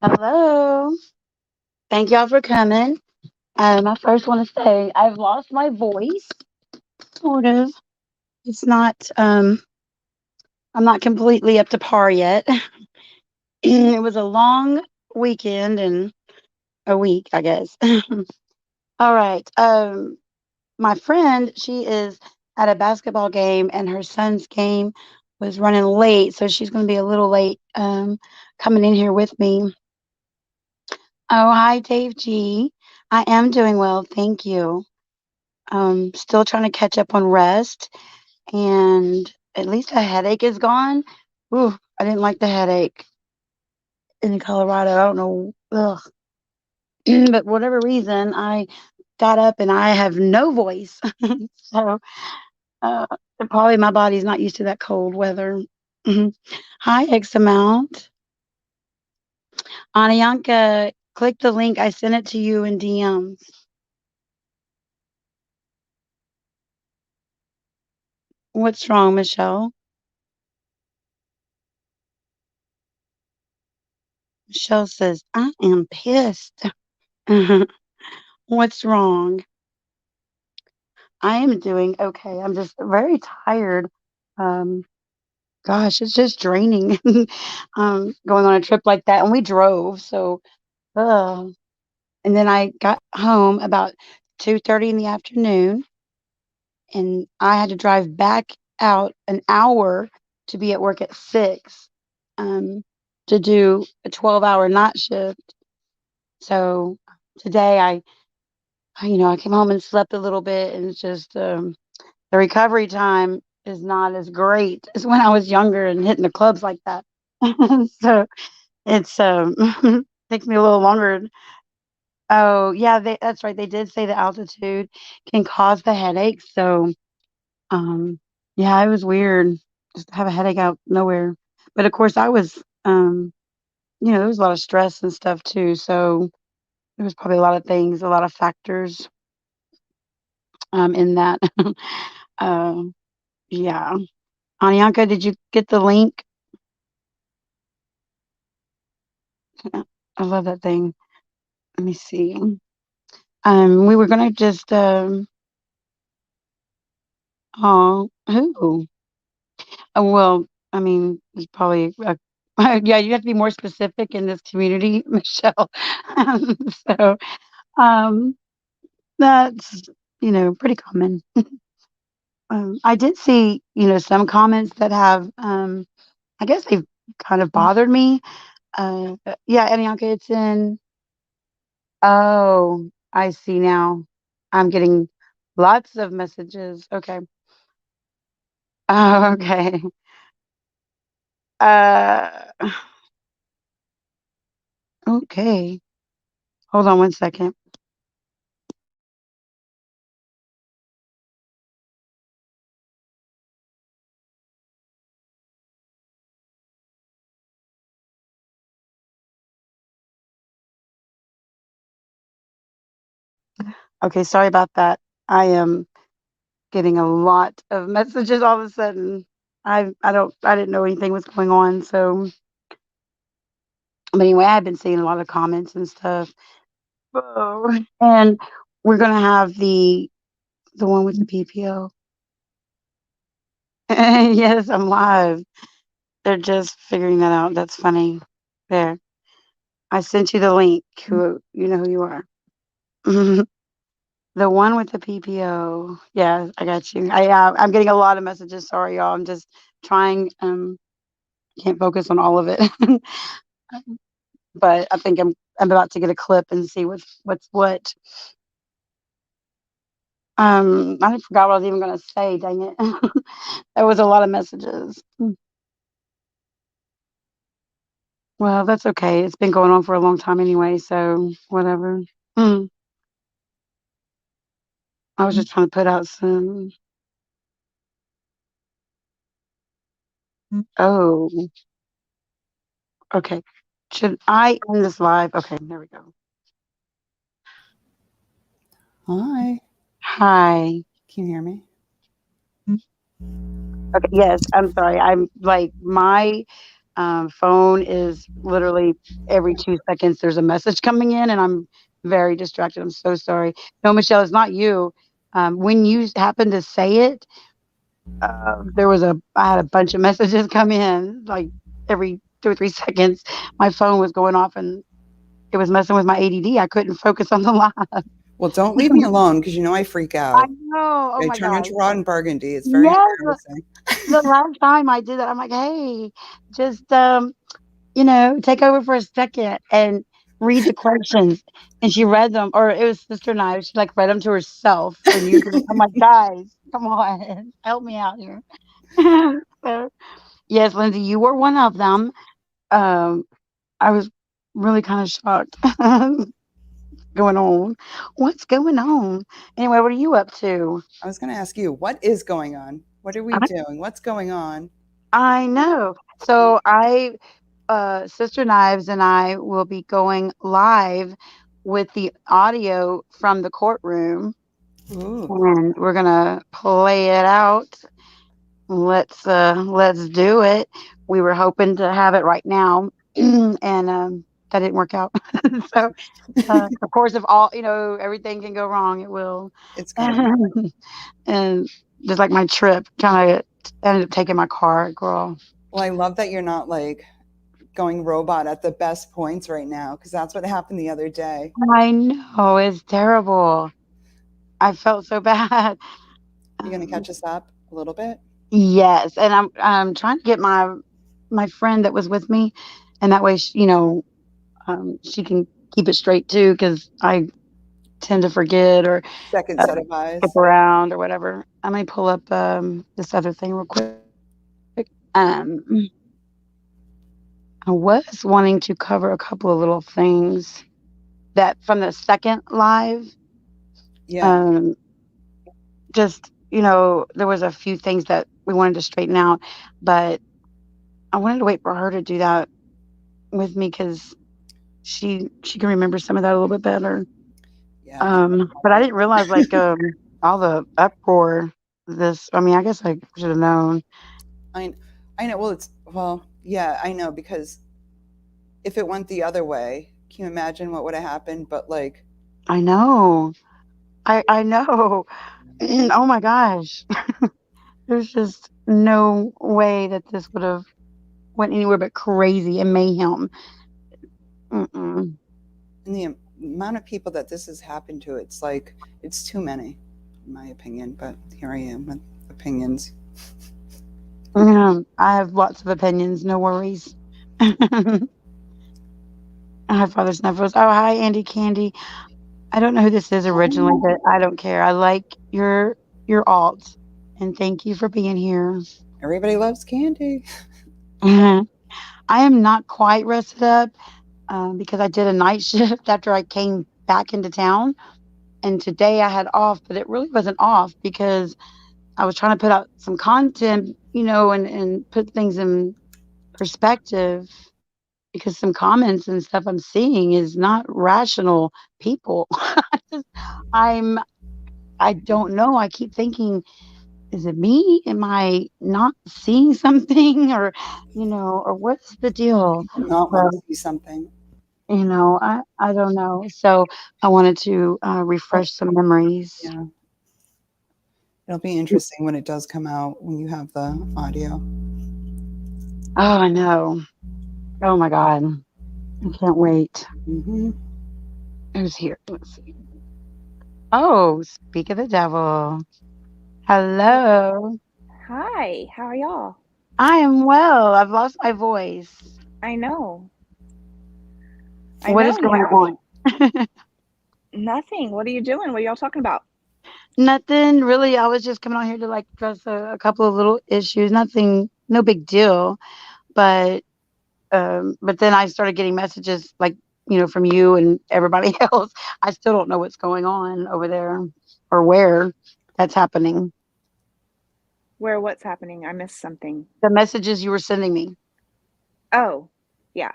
Hello. Thank y'all for coming. I first want to say I've lost my voice, sort of. It's not, I'm not completely up to par yet. It was a long weekend and a week, I guess. All right. My friend, she is at a basketball game and her son's game was running late. So she's going to be a little late coming in here with me. Oh, hi, Dave G. I am doing well. Thank you. Still trying to catch up on rest, and at least a headache is gone. Ooh, I didn't like the headache in Colorado. I don't know, ugh. But whatever reason, I got up and I have no voice. So uh, probably my body's not used to that cold weather. Mhm. Hi, X amount. Anianka, click the link. I sent it to you in DMs. What's wrong, Michelle? Michelle says, I am pissed. What's wrong? I am doing okay. I'm just very tired. Um, gosh, it's just draining. Going on a trip like that, and we drove. So, and then I got home about 2:30 in the afternoon, and I had to drive back out an hour to be at work at 6, um, to do a 12-hour night shift. So today I came home and slept a little bit, and it's just the recovery time is not as great as when I was younger and hitting the clubs like that. So it's takes me a little longer. Oh yeah, that's right. They did say the altitude can cause the headaches. So um, yeah, it was weird just to have a headache out nowhere. But of course, I was there was a lot of stress and stuff too. So there was probably a lot of things, a lot of factors in that. um, yeah. Anyanka, did you get the link? I love that thing. Let me see. We were gonna just oh who? Well, I mean, it's probably yeah. You have to be more specific in this community, Michelle. So um, that's pretty common. I did see some comments that have I guess they've kind of bothered me. Yeah, Anyanka, it's in. Oh, I see now. I'm getting lots of messages. Okay. Oh, okay. Uh, okay. Hold on one second. Okay, sorry about that. I am getting a lot of messages all of a sudden. I didn't know anything was going on. So, but anyway, I've been seeing a lot of comments and stuff. Oh, and we're gonna have the one with the PPO. Yes, I'm live. They're just figuring that out. That's funny. There. I sent you the link. Who you know who you are. The one with the PPO. Yeah, I got you. I'm getting a lot of messages. Sorry, y'all. I'm just trying. Can't focus on all of it. But I think I'm about to get a clip and see what's what. I forgot what I was even gonna say. Dang it. There was a lot of messages. Well, that's okay. It's been going on for a long time anyway, so whatever. Mm. I was just trying to put out some. Oh, okay. Should I end this live? Okay, there we go. Hi, Hi. can you hear me? Okay, yes, I'm sorry. I'm like my Phone is literally every 2 seconds there's a message coming in, and I'm very distracted. I'm so sorry. No, Michelle, it's not you. When you happened to say it, I had a bunch of messages come in like every 2 or 3 seconds. My phone was going off, and it was messing with my ADD. I couldn't focus on the live. Well, don't leave me alone because you know I freak I out. know. Oh I my turn into gosh. rotten burgundy. It's very Yes. embarrassing. The last time I did that, I'm like, hey, just take over for a second and read the questions. And she read them, or it was Sister Knives. She like read them to herself. And I'm like, guys, come on, help me out here. So, yes, Lindsay, you were one of them. Um, I was really kind of shocked. Going on? What's going on? Anyway, what are you up to? I was going to ask you, what is going on? What are we I, doing? What's going on? I know. So Sister Knives and I will be going live with the audio from the courtroom, Ooh, and we're gonna play it out. Let's do it. We were hoping to have it right now, and that didn't work out. So, of course, if everything can go wrong, it will. it's gonna. And just like my trip, kind of ended up taking my car, girl. Well, I love that you're not like going robot at the best points right now because that's what happened the other day. I know it's terrible. I felt so bad. You going to Um, catch us up a little bit? yes, and I'm trying to get my friend that was with me, and that way she can keep it straight too, because I tend to forget or Second uh, set of skip eyes. around or whatever. I may pull up this other thing real quick. Um, I was wanting to cover a couple of little things that from the second live. Yeah. Um, just there was a few things that we wanted to straighten out, but I wanted to wait for her to do that with me because she can remember some of that a little bit better. Yeah. But I didn't realize like all the uproar. I mean, I guess I should have known. I, I know. Yeah, I know because if it went the other way, can you imagine what would have happened? But like, I know. I know. Oh my gosh. There's just no way that this would have went anywhere but crazy and mayhem. Mm-mm. in the amount of people that this has happened to, it's like, it's too many, in my opinion. But here I am with opinions. I have lots of opinions. No worries. I have fathers and nephews. Oh, hi, Andy Candy. I don't know who this is originally, but I don't care. I like your alt, and thank you for being here. Everybody loves candy. I am not quite rested up because I did a night shift after I came back into town, and today I had off, but it really wasn't off because I was trying to put out some content, and put things in perspective because some comments and stuff I'm seeing is not rational people. Just- I'm I don't know. I keep thinking, is it me? Am I not seeing something or what's the deal? People not But, want to see something. I don't know. So I wanted to Well, refresh some memories. yeah, it'll be interesting when it does come out when you have the audio. Oh, I know. Oh my God. I can't wait. Hmm. Who's here? Let's see. Oh, speak of the devil. Hello. Hi, how are y'all? I am well. I've lost my voice. I know. I What know is you going have. on? Nothing. What are you doing? What are y'all talking about? Nothing really. I was just coming on here to like address a couple of little issues. Nothing, no big deal. But but then I started getting messages like from you and everybody else. I still don't know what's going on over there or where that's happening. Where what's happening? I missed something. The messages you were sending me. Oh, yeah.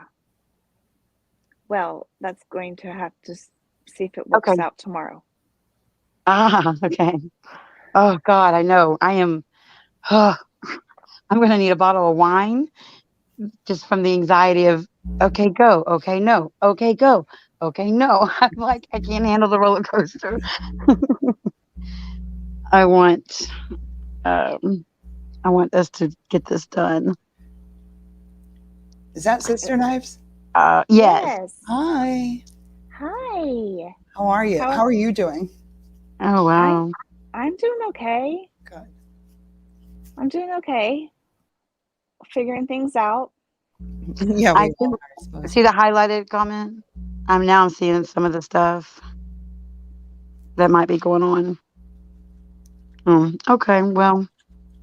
Well, that's going to have to see if it Okay. works out tomorrow. Okay. Oh God, I know. I am. I'm gonna need a bottle of wine just from the anxiety of, okay, go, okay, no, okay, go, okay, no. I'm like, I can't handle the roller coaster. I want, um, I want us to get this done. Is that Sister Knives? Yes. Yes. Hi. Hi. How are you? How How are you doing? Oh I'm wow. I'm doing okay. Good. I'm doing okay. Figuring things out. Yeah, I we all see. are, I suppose. See the highlighted comment. I'm seeing some of the stuff that might be going on. Okay. Well,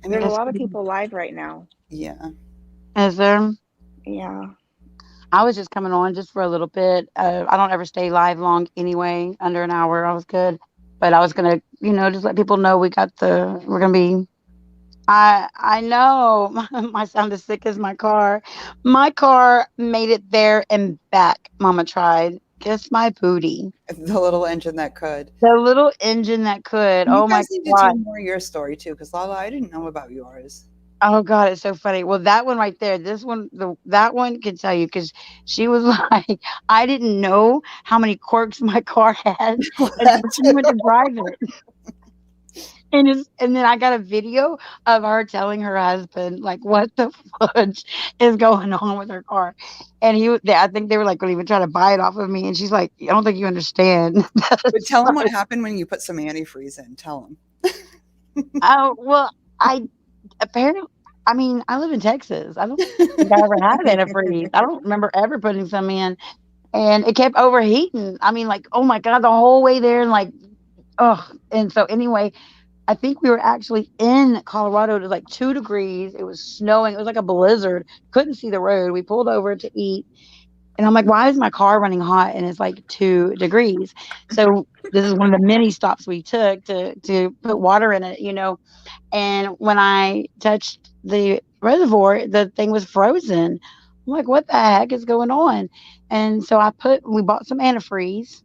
I There's a guess lot of people live right now. Yeah. is there? Yeah. I was just coming on just for a little bit. I don't ever stay live long anyway. Under an hour, I was good. But I was gonna, just let people know we're gonna be. I know my sound is sick as my car. My car made it there and back. Mama tried. Kiss my booty. The little engine that could. The little engine that could. You Oh my guys need to god. tell more of your story too, because LaLa, I didn't know about yours. Oh god, it's so funny. Well, that one right there, this one, that one can tell you because she was like, I didn't know how many corks my car had until she went to drive it. And then I got a video of her telling her husband like what the fudge is going on with her car, and I think they were like going to even try to buy it off of me, and she's like, I don't think you understand. But tell them what happened when you put some antifreeze in. Tell them. Oh well, I apparently, I mean, I live in Texas. I don't think I ever had antifreeze. I don't remember ever putting some in, and it kept overheating. I mean, like, oh my god, the whole way there, and like, oh. And so anyway, I think we were actually in Colorado. It was like 2 degrees. It was snowing. It was like a blizzard. Couldn't see the road. We pulled over to eat, and I'm like, why is my car running hot? And it's like 2 degrees. So this is one of the many stops we took to put water in it. And when I touched the reservoir, the thing was frozen. I'm like, what the heck is going on? And so we bought some antifreeze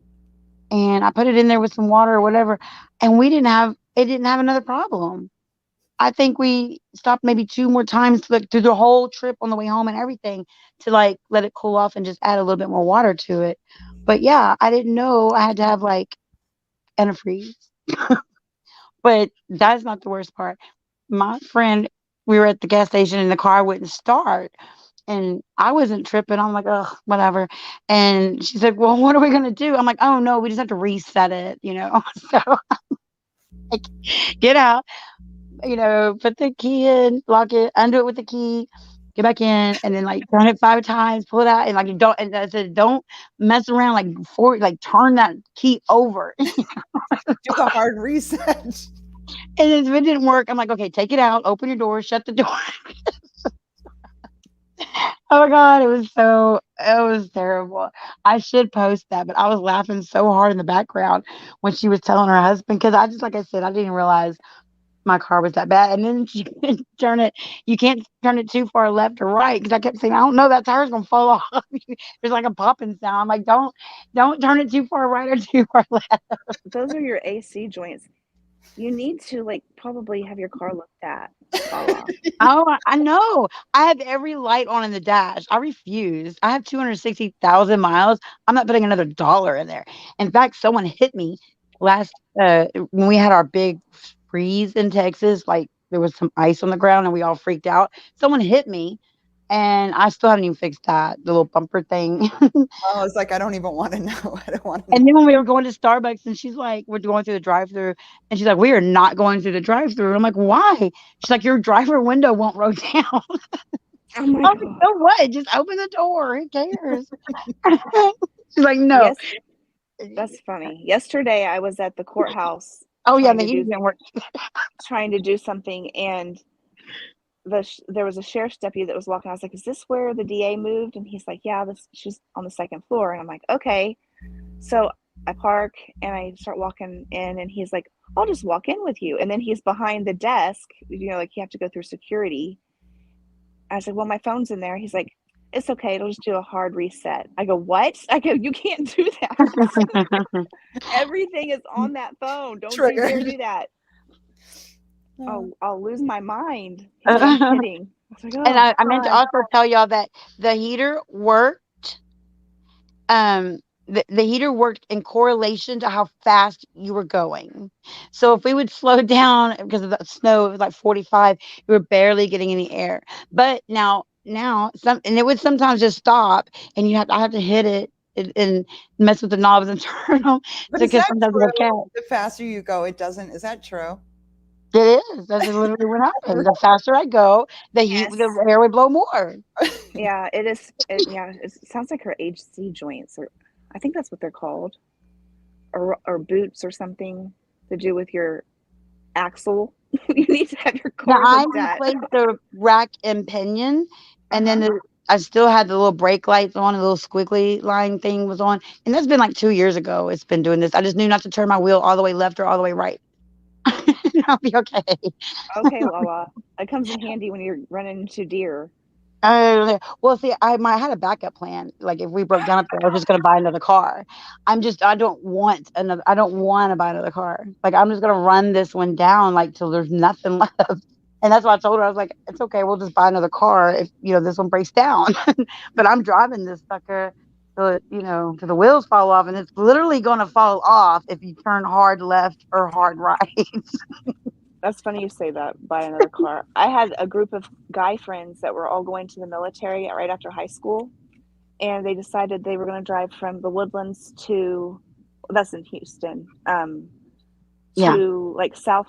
and I put it in there with some water or whatever. And it didn't have another problem. I think we stopped maybe two more times like through the whole trip on the way home and everything to like let it cool off and just add a little bit more water to it. But yeah, I didn't know I had to have like antifreeze. But that's not the worst part. My friend, we were at the gas station and the car wouldn't start. And I wasn't tripping. I'm like, oh, whatever. And she said, well, what are we going to do? I'm like, oh, no, we just have to reset it. So, like, get out, put the key in, lock it, undo it with the key, get back in, and then, like, turn it 5 times, pull it out. And, like, you don't, and I said, don't mess around, like, turn that key over. Do the hard reset. And if it didn't work, I'm like, okay, take it out, open your door, shut the door. Oh my god, it was terrible. I should post that, but I was laughing so hard in the background when she was telling her husband because I just like I said, I didn't realize my car was that bad. And then she couldn't turn it. You can't turn it too far left or right because I kept saying, I don't know, that tire's gonna fall off. There's like a popping sound. I'm like, don't turn it too far right or too far left. Those are your AC joints. You need to like probably have your car looked at, Lala. Oh, I know. I have every light on in the dash. I refuse. I have 260,000 miles. I'm not putting another dollar in there. In fact, someone hit me last when we had our big freeze in Texas, like there was some ice on the ground and we all freaked out. Someone hit me and I still haven't even fixed that, the little bumper thing. Oh, it's like I don't even want to know. I don't want to know. And then when we were going to Starbucks and she's like, we're going through the drive-through and she's like, we are not going through the drive-through. I'm like, why? She's like, your driver window won't roll down. Oh my I was like, god. "So what? Just open the door. Who cares?" She's like, "No." Yes, that's funny. Yesterday I was at the courthouse Oh, yeah, trying the to heat do didn't work. something, and there was a sheriff's deputy that was walking. I was like, "Is this where the DA moved?" And he's like, "Yeah, this she's on the second floor." And I'm like, "Okay." So I park and I start walking in, and he's like, "I'll just walk in with you." And then he's behind the desk, like you have to go through security. I said, "Well, my phone's in there." He's like, "It's okay. It'll just do a hard reset." I go, "What?" I go, "You can't do that. Everything is on that phone. Don't you dare Triggered. do that." Oh. Oh, I'll lose my mind. He's like, "I'm kidding." I was like, And oh I meant to God. also tell y'all that the heater worked. The heater worked in correlation to how fast you were going. So if we would slow down because of the snow, it was like 45, you were barely getting any air. But now some and it would sometimes just stop and I have to hit it and mess with the knobs and turn them But is because that sometimes it'll true? catch. The faster you go, it doesn't. Is that true? It is. That's just literally what happened. The faster I go, Yes. the air would blow more. Yeah, it is. Yeah, it sounds like her HC joints, or I think that's what they're called, or boots or something to do with your axle. You need to have your Now car I looked at. replaced the rack and pinion, Uh and then huh. I still had the little brake lights on, a little squiggly line thing was on, and that's been like 2 years ago. It's been doing this. I just knew not to turn my wheel all the way left or all the way right. I'll be okay. Okay, Lala. It comes in handy when you're running into deer. Well, see, I had a backup plan. Like if we broke down up there, I was just gonna buy another car. I don't want another. I don't want to buy another car. Like I'm just gonna run this one down like till there's nothing left. And that's why I told her I was like, it's okay. We'll just buy another car if this one breaks down. But I'm driving this sucker till the wheels fall off, and it's literally gonna fall off if you turn hard left or hard right. That's funny you say that. Buy another car. I had a group of guy friends that were all going to the military right after high school, and they decided they were going to drive from the Woodlands to that's in Houston, Yeah. to like South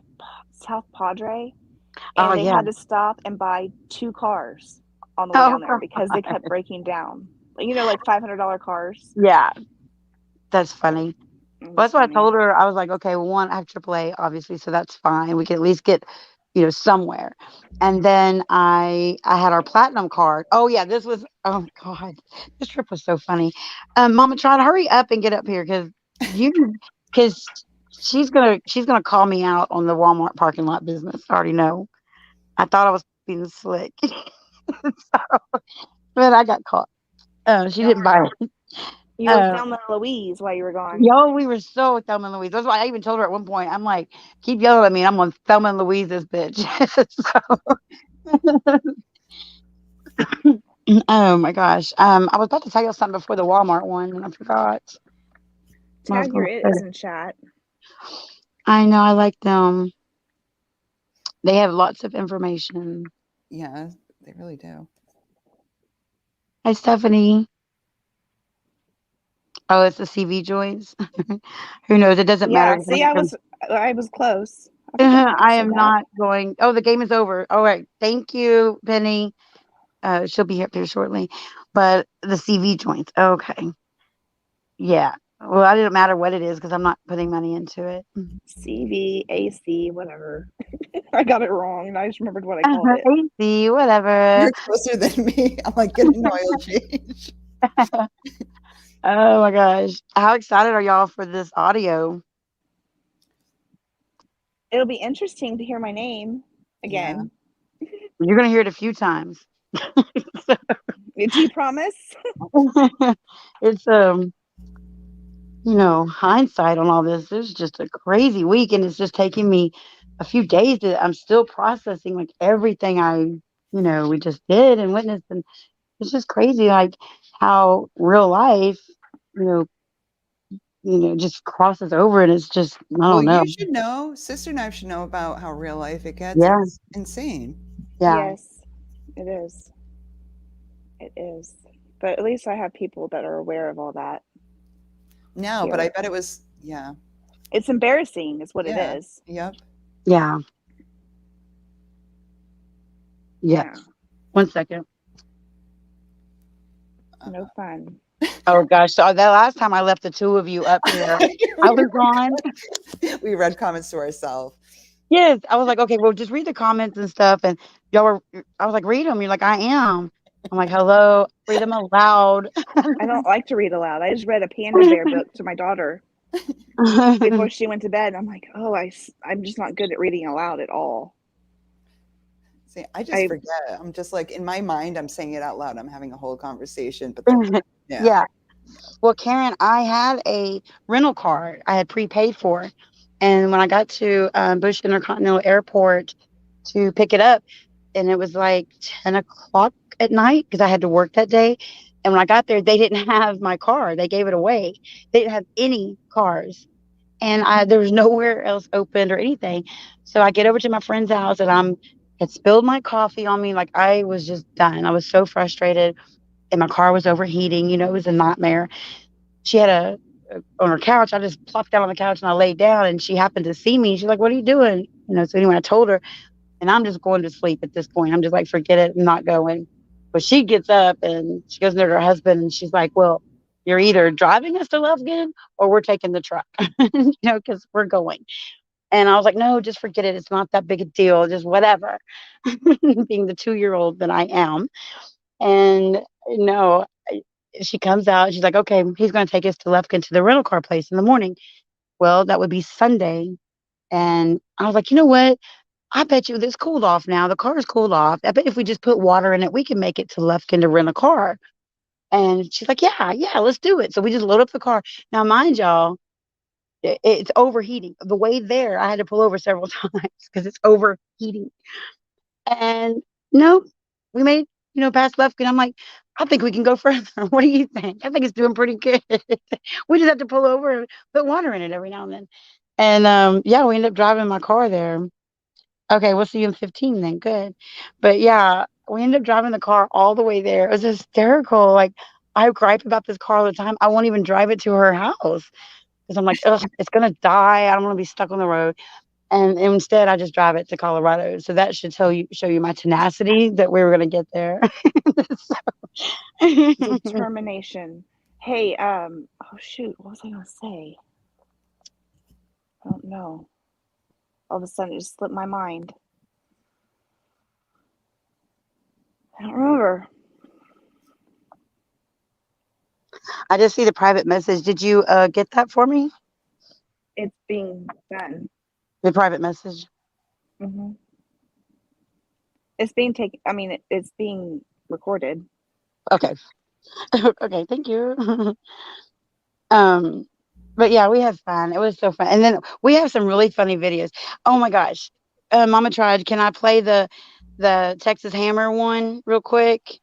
Padre, Oh and they yeah. had to stop and buy two cars on the way Oh down there God. because they kept breaking down. Like $500 cars. Yeah. That's funny. It Well, was that's what I funny. told her. I was like, okay, well, one, I have AAA, obviously, so that's fine. We can at least get, somewhere. And then I had our platinum card. Oh yeah, oh God, this trip was so funny. Mama, try to hurry up and get up here because she's gonna call me out on the Walmart parking lot business. I already know. I thought I was being slick, but I got caught. She Y'all didn't buy were it. you were Uh, Thelma and Louise while you were gone. Yo, we were so Thelma and Louise. That's why I even told her at one point, I'm like, keep yelling at me, and I'm on Thelma and Louise this bitch. Oh my gosh. I was about to tell you something before the Walmart one, and I forgot what I was Tag your going to say. is in chat. I know I like them. They have lots of information. Yeah, they really do. Hi, Stephanie. Oh, it's the CV joints. Who knows? It doesn't matter. Yeah, see, I was close. I forget how to I say am that. not going. Oh, the game is over. All right. Thank you, Penny. She'll be up here shortly. But the CV joints. Okay. Yeah. Well, it didn't matter what it is because I'm not putting money into it. CVAC, whatever. I got it wrong, and I just remembered what I called it. AC, whatever. You're closer than me. I'm like, get an oil change. Oh my gosh. How excited are y'all for this audio? It'll be interesting to hear my name Yeah. again. You're going to hear it a few times. Do you promise? It's hindsight on all this. This is just a crazy week and it's just taking me a few days I'm still processing like everything we just did and witnessed, and it's just crazy like how real life, you know, just crosses over and it's just I Well, don't know. you should know. Sister and I should know about how real life it gets. Yeah, It's insane. yeah. Yes, it is. It is. But at least I have people that are aware of all that No, but I here. bet it was, yeah. It's embarrassing, is what it Yeah. is. Yep. Yeah. Yes. Yeah, 1 second. no fun. Oh gosh. So that last time I left the two of you up here, I was on. We read comments to ourselves. Yes. I was like, okay, well, just read the comments and stuff. And y'all were, I was like, read them. You're like, I am. I'm like, hello, read them aloud. I don't like to read aloud. I just read a panda bear book to my daughter before she went to bed. I'm like, oh, I'm just not good at reading aloud at all. See, I just I forget. I'm just like, in my mind, I'm saying it out loud. I'm having a whole conversation, but then, yeah. Yeah. Well, Karen, I had a rental car I had prepaid for. And when I got to Bush Intercontinental Airport to pick it up, and it was like 10 o'clock at night because I had to work that day. And when I got there, they didn't have my car. They gave it away. They didn't have any cars, and there was nowhere else opened or anything. So I get over to my friend's house, and had spilled my coffee on me. Like I was just done. I was so frustrated, and my car was overheating. It was a nightmare. She had on her couch. I just plopped down on the couch and I laid down, and she happened to see me. She's like, "What are you doing?" So anyway, I told her, and I'm just going to sleep at this point. I'm just like, forget it, I'm not going. But she gets up and she goes near to her husband, and she's like, "Well, you're either driving us to Lovegood or we're taking the truck, because we're going." And I was like, "No, just forget it. It's not that big a deal. Just whatever." Being the 2-year-old that I am. And no, she comes out. She's like, "Okay, he's going to take us to Lufkin to the rental car place in the morning." Well, that would be Sunday. And I was like, "You know what? I bet you this cooled off now. The car's cooled off. I bet if we just put water in it, we can make it to Lufkin to rent a car." And she's like, "Yeah, yeah, let's do it." So we just load up the car. Now, mind y'all, it's overheating. The way there, I had to pull over several times because it's overheating. And no, we made, past Lufkin. I'm like, "I think we can go further." What do you think? I think it's doing pretty good. We just have to pull over and put water in it every now and then. And yeah, we ended up driving my car there. Okay, we'll see you in 15 then. Good. But yeah, we ended up driving the car all the way there. It was hysterical. Like, I gripe about this car all the time. I won't even drive it to her house because I'm like, ugh, it's gonna die. I don't want to be stuck on the road. And instead, I just drive it to Colorado. So that should show you my tenacity that we were gonna get there. So- Determination. Hey, oh shoot, what was I gonna say? I don't know. All of a sudden, it just slipped my mind. I don't remember. I just see the private message. Did you get that for me? It's being done. The private message. Hmm. It's being taken. I mean, it's being recorded. Okay. Okay. Thank you. Um, but yeah, we had fun. It was so fun. And then we have some really funny videos. Oh my gosh. Mama tried. Can I play the Texas Hammer one real quick?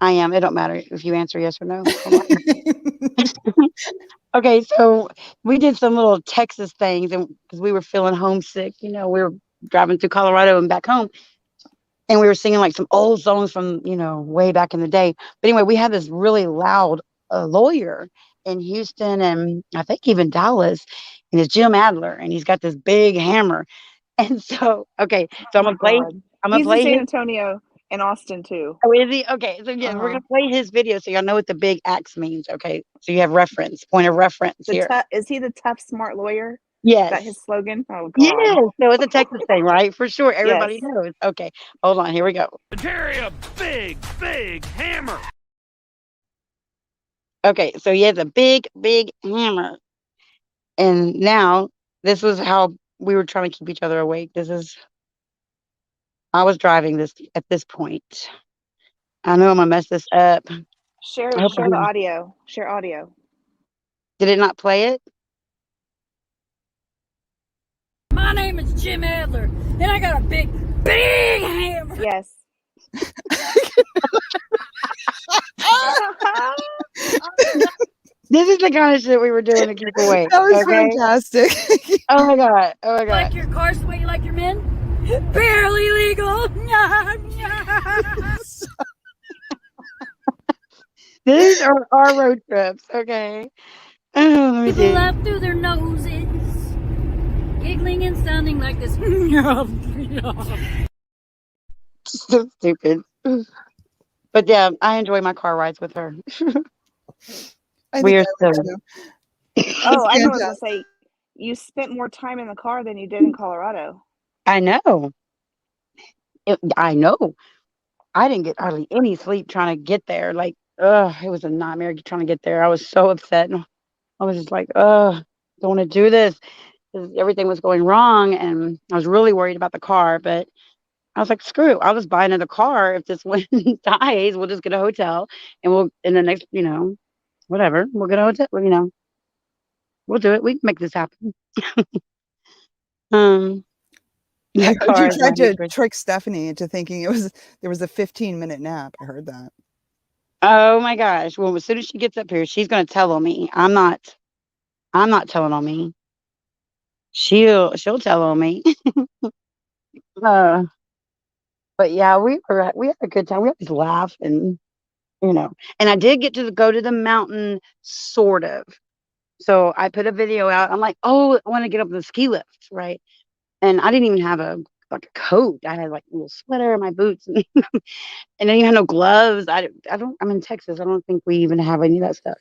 I am. It don't matter if you answer yes or no. Hold on. Okay, so we did some little Texas things, and because we were feeling homesick, we were driving through Colorado and back home, and we were singing like some old songs from way back in the day. But anyway, we had this really loud lawyer in Houston, and I think even Dallas, and it's Jim Adler, and he's got this big hammer. And so, okay, so Oh my God. I'm gonna He's in play San his. Antonio and Austin too. Oh, is he? Okay, so yeah, Uh we're huh. gonna play his video so y'all know what the big axe means. Okay, so you have reference, point of reference The here. is he the tough smart lawyer? Is that his Yes. slogan? Oh Yes. God. So it's a Texas thing, right? For sure. Everybody Yes. knows. Okay. Hold on. Here we go. Carry a big, big hammer. Okay. So he has a big, big hammer. And now this was how we were trying to keep each other awake. I was driving this at this point. I know I'm going to mess this up. I hope Share the audio. Share audio. did it not play it? My name is Jim Adler, and I got a big, big hammer. Yes. This is the kind of shit we were doing to keep awake. That was Okay. fantastic. Oh my God. Oh my God. Like your cars the way you like your men? Barely legal. These are our road trips. Okay. Oh, let me People see. laugh through their noses, giggling and sounding like this. So stupid. But yeah, I enjoy my car rides with her. I We think are I would silly. too. Oh, That's I know what I was gonna fantastic. say. You spent more time in the car than you did in Colorado. I know. I know. I didn't get hardly any sleep trying to get there. Like, it was a nightmare trying to get there. I was so upset. And I was just like, don't want to do this. 'Cause everything was going wrong. And I was really worried about the car. But I was like, screw it. I'll just buy another car. If this one dies, we'll just get a hotel. And in the next, whatever, we'll get a hotel. We'll do it. We can make this happen. Um, I The heard you car is tried running to towards. trick Stephanie into thinking there was a 15-minute nap. I heard that. Oh my gosh. Well, as soon as she gets up here, she's gonna tell on me. I'm not telling on me. She'll tell on me. uh, but yeah, we had a good time. We always laugh and and I did get to go to the mountain sort of. So I put a video out. I'm like, oh, I want to get up the ski lift, right? And I didn't even have a like a coat. I had like a little sweater and my boots, and, and then you have no gloves. I don't. I'm in Texas. I don't think we even have any of that stuff.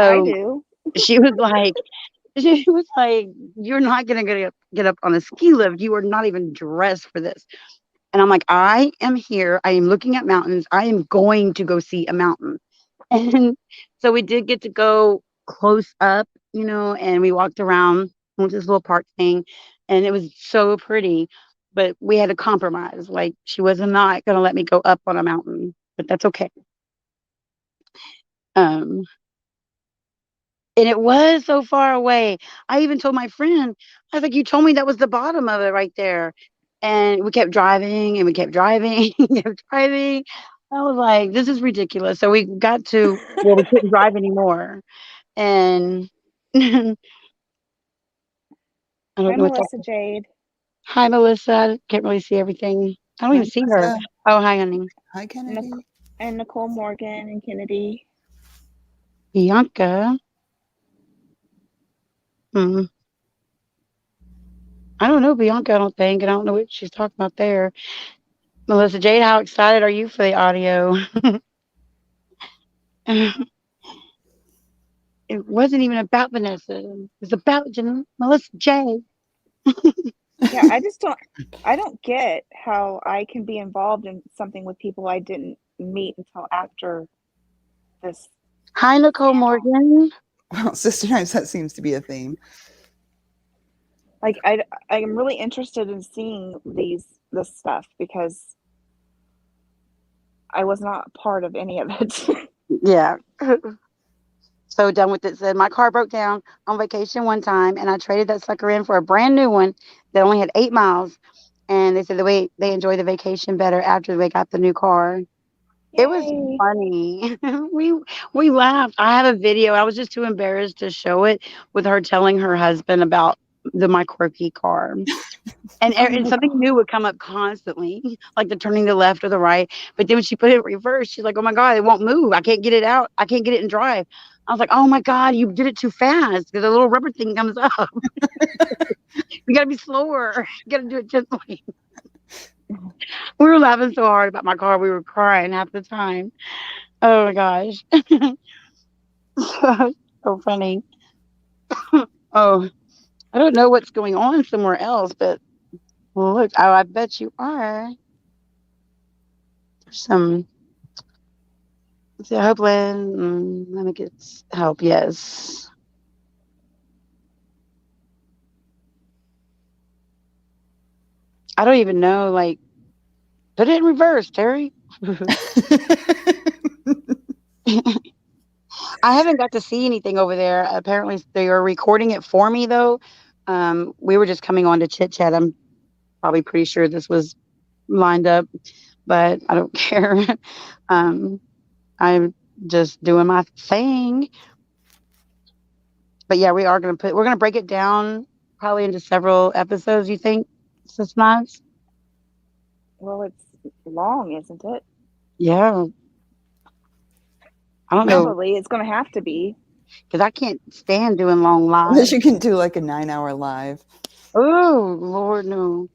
I So do. she was like, she was like, "You're not gonna get up on a ski lift. You are not even dressed for this." And I'm like, "I am here. I am looking at mountains. I am going to go see a mountain." And so we did get to go close up, and we walked around, went to this little park thing, and it was so pretty. But we had to compromise. Like she was not gonna let me go up on a mountain, but that's okay. Um, and it was so far away. I even told my friend, I was like, "You told me that was the bottom of it right there." And we kept driving and we kept driving, kept driving. I was like, "This is ridiculous." So we got to where we couldn't drive anymore. And I Hi, don't know what's up. Melissa Jade. Hi, Melissa. I can't really see everything. I don't Hi, even see her. Melissa. Oh, hi, honey. Hi, Nic- Kennedy. and Nicole Morgan and Kennedy. Bianca. Hmm. I don't know Bianca, I don't think. And I don't know what she's talking about there. Melissa Jade, how excited are you for the audio? It wasn't even about Vanessa. It was about Melissa J. Yeah, I don't get how I can be involved in something with people I didn't meet until after this Hi, Nicole scandal. Morgan. Well, sister times, that seems to be a theme. Like I'm really interested in seeing this stuff because I was not part of any of it. Yeah. So done with it. Said my car broke down on vacation one time, and I traded that sucker in for a brand new one that only had 8 miles. And they said the way they enjoy the vacation better after they got the new car. It was Yay. funny. we we laughed. I have a video. I was just too embarrassed to show it with her telling her husband about my quirky car. Oh And my something god. new would come up constantly, like the turning the left or the right. But then when she put it in reverse, she's like, "Oh my god, it won't move. I can't get it out. I can't get it in drive." I was like, "Oh my god, you did it too fast because the little rubber thing comes up. You got to be slower. You got to do it gently." We were laughing so hard about my car, we were crying half the time. Oh my gosh, so funny. Oh, I don't know what's going on somewhere else, but look, oh, I bet you are. There's some. So hopefully, let me get help. Yes, I don't even know. Like, put it in reverse, Terry. I haven't got to see anything over there. Apparently, they are recording it for me, though. We were just coming on to chit chat. I'm probably pretty sure this was lined up, but I don't care. um, I'm just doing my thing. But yeah, we're gonna break it down probably into several episodes. You think 6 months? Well, it's long, isn't it? Yeah, I don't know Probably. It's going to have to be. because I can't stand doing long Unless lives. you can do like a 9-hour live. Oh Lord, no.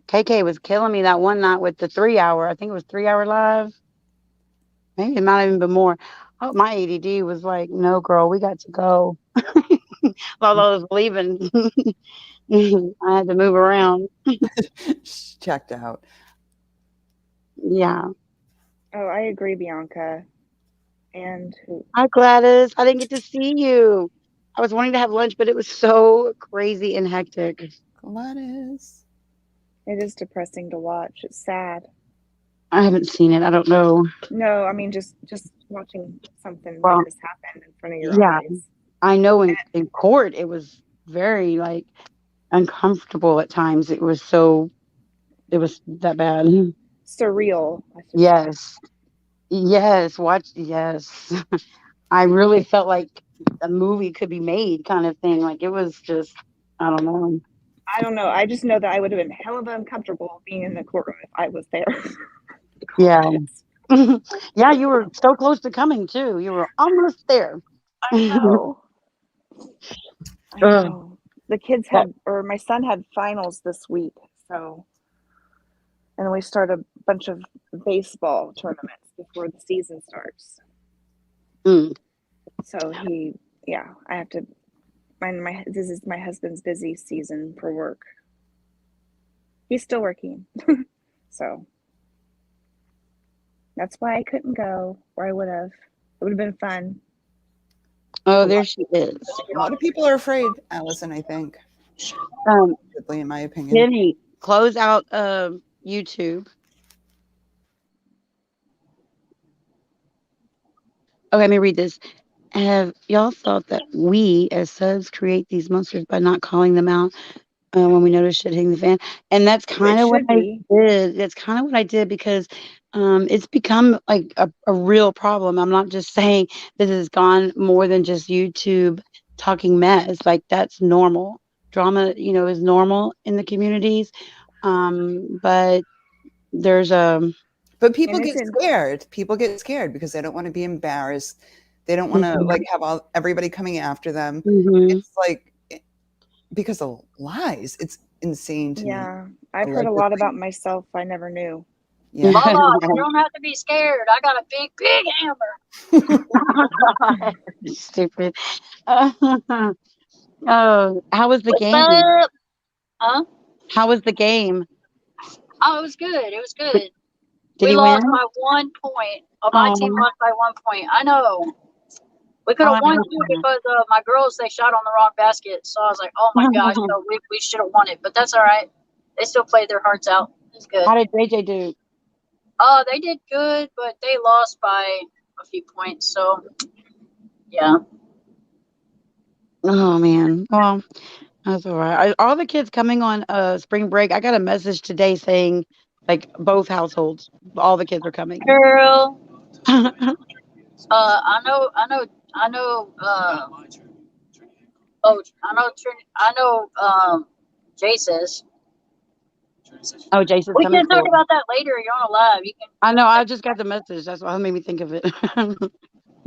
KK was killing me that one night with the 3 hour. I think it was 3 hour live. Maybe it might even been more. Oh, my ADD was like, no, girl, we got to go. While I was leaving, I had to move around. Checked out. Yeah. Oh, I agree, Bianca. And who? Hi, Gladys. I didn't get to see you. I was wanting to have lunch, but it was so crazy and hectic. Gladys. It is depressing to watch. It's sad. I haven't seen it. I don't know. No, I mean just watching something like Well, this happen in front of your yeah, eyes. I know in court it was very like uncomfortable at times. It was so. It was that bad. Surreal, I should say. Yes. Yes. Watch. Yes. I really felt like a movie could be made, kind of thing. Like it was just, I don't know. I don't know. I just know that I would have been hell of uncomfortable being in the courtroom if I was there. God, Yeah. it's, Yeah, you were so close to coming too. You were almost there. I know. I Ugh, know. The kids that, had, or my son had finals this week. So, and then we start a bunch of baseball tournaments before the season starts. mm. So yeah, I have to, this is my husband's busy season for work. He's still working. So that's why I couldn't go, or I would have. It would have been fun. Oh, A lot, there she is. a lot of people are afraid, Allison, I think, Um, in my opinion. Jenny, close out YouTube. Okay, let me read this. Have y'all thought that we as subs create these monsters by not calling them out when we notice shit hitting the fan? And that's It kind of what should I be. did. That's kind of what I did because it's become like a real problem. I'm not just saying this has gone more than just YouTube talking mess. Like that's normal. Drama, is normal in the communities. But there's But And people it's get in, scared. People get scared because they don't want to be embarrassed. They don't want to like have everybody coming after them. Mhm. It's like because of lies. It's insane to me. yeah, I've heard a lot about Allegedly. myself I never knew. Yeah. LaLa, you don't have to be scared. I got a big, big hammer. Stupid. Oh, how was the What's game? up? Huh? How was the game? Oh, it was good. It was Did, good. did We he lost win? by 1 point. My team Oh, lost by 1 point. I know. We could oh, have I won hope too because my girls they shot on the wrong basket. So I was like, oh my gosh, not. so we should have won it. But that's all right. They still played their hearts out. It's good. How did JJ do? They did good, but they lost by a few points. So yeah. Oh man. Well, that's all right. All the kids coming on spring break. I got a message today saying like both households, all the kids are coming. Girl, I know. Oh, I know. I know. Jay says Oh, Jason's we coming. can talk Cool. about that later. You're on a live. You can. I know. I just got the message. That's what made me think of it.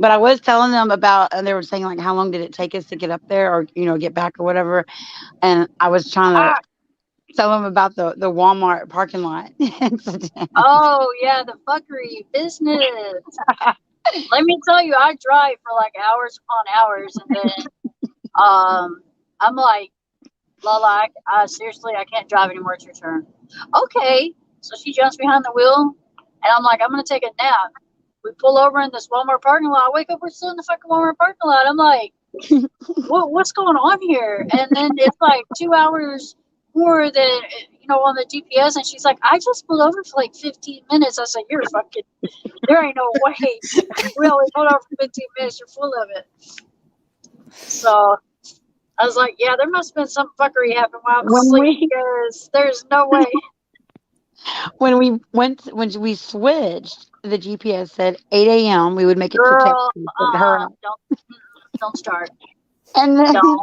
But I was telling them about, and they were saying like, how long did it take us to get up there, or get back, or whatever. And I was trying to Ah, tell them about the Walmart parking lot incident. oh yeah, the fuckery business. Let me tell you, I drive for like hours upon hours, and then I'm like, LaLa, seriously, I can't drive anymore. It's your turn. Okay, so she jumps behind the wheel, and I'm like, I'm gonna take a nap. We pull over in this Walmart parking lot. I wake up, we're still in the fucking Walmart parking lot. I'm like, what's going on here? And then it's like 2 hours more than on the GPS. And she's like, I just pulled over for like 15 minutes. I said, you're fucking, there ain't no way. We only pulled over for 15 minutes. You're full of it. So I was like, yeah, there must have been some fuckery happening while I was when asleep we because there's no way. when we switched, the GPS said 8 a.m. We would make it to Texas. Girl, Pick her up. don't start. And then Don't.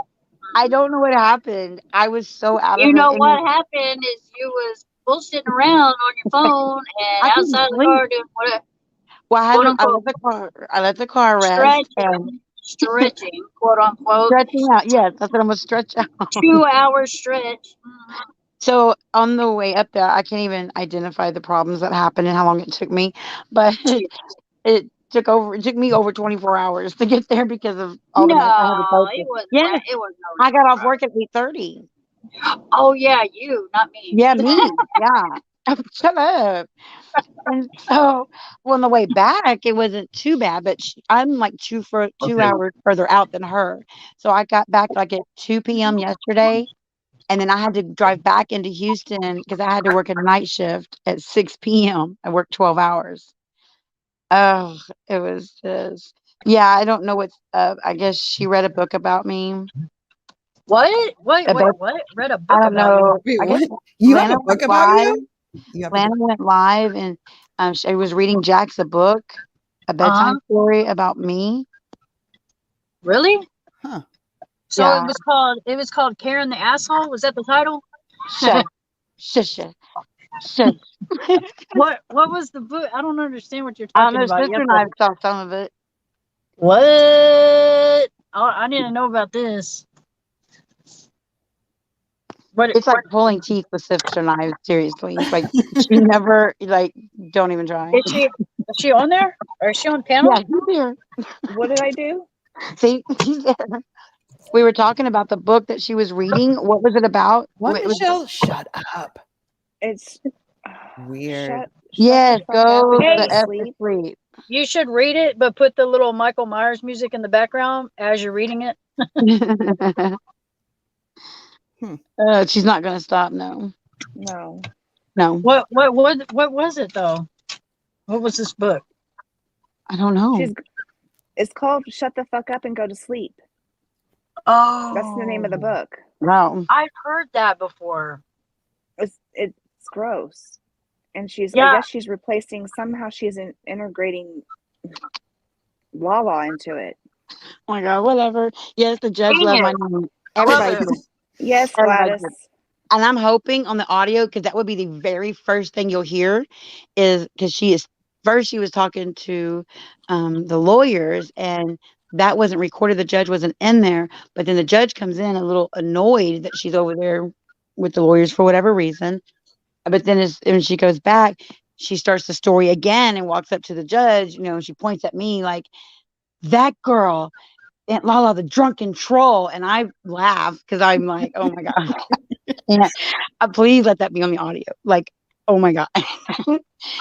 I don't know what happened. I was so out You of it, know and what happened is you was bullshitting around on your phone and I couldn't outside the sleep. car doing whatever, Well, quote I unquote, let the car rest and stretching, quote unquote, stretching out. Yes, that's what I'm gonna stretch out. 2 hour stretch. Mhm. So on the way up there, I can't even identify the problems that happened and how long it took me, but Shit. it took me over 24 hours to get there because of all the mess I had to No, go through. it wasn't Yes, that. It wasn't over I got off 24 work at 8:30. hours. Oh yeah, you, not me. Yeah, me. Yeah. Shut up. And so, well, on the way back, it wasn't too bad, but I'm like 2 hours further out than her. So I got back like at 2 p.m. yesterday, and then I had to drive back into Houston because I had to work a night shift at 6 p.m. I worked 12 hours. Oh, it was just, yeah, I don't know what's up. I guess she read a book about me. What? Wait, About, what? Read a I book don't about you? know. Wait, I guess what? You have Lana a was book about live. you? You have to Lana went live, and she was reading Jack's a book, a bedtime Uh-huh. story about me. Really? huh. So Yeah, it was called Karen the Asshole? Was that the title? shush, shush, shush, shush. What was the book? I don't understand what you're I don't talking know. about. You Sister have and I to saw some of it. what? Oh, I didn't know about this. What It's like what pulling teeth with Sister Knives. Seriously, like she never like. Don't even try. is she on there? Or is she on Yeah, panel? she's here. What did I do? See, she's there. We were talking about the book that she was reading. What was it about? What, It was, Michelle? Shut up. It's Weird. shut the yes, fuck up go and go the to Hey, F to sleep. sleep. you should read it, but put the little Michael Myers music in the background as you're reading it. Hmm. She's not going to stop. No, No. no, What was it though? What was this book? I don't know. She's it's called Shut the Fuck Up and Go to Sleep. That's the name of the Oh, book. Wow. I've heard that before. It's gross. And I Yeah. guess she's replacing, somehow she's integrating LaLa into it. Oh my God, whatever. Yes, the judge Dang loved it. my name. I love Everybody it. did. Yes, Everybody Gladys. did. And I'm hoping on the audio, because that would be the very first thing you'll hear, is because she was talking to the lawyers, and that wasn't recorded. The judge wasn't in there, but then the judge comes in a little annoyed that she's over there with the lawyers for whatever reason. But then when she goes back, she starts the story again and walks up to the judge, and she points at me like, that girl, Aunt Lala, the drunken troll. And I laugh because I'm like, oh my God. Yeah. Please let that be on the audio. Like, oh my God. I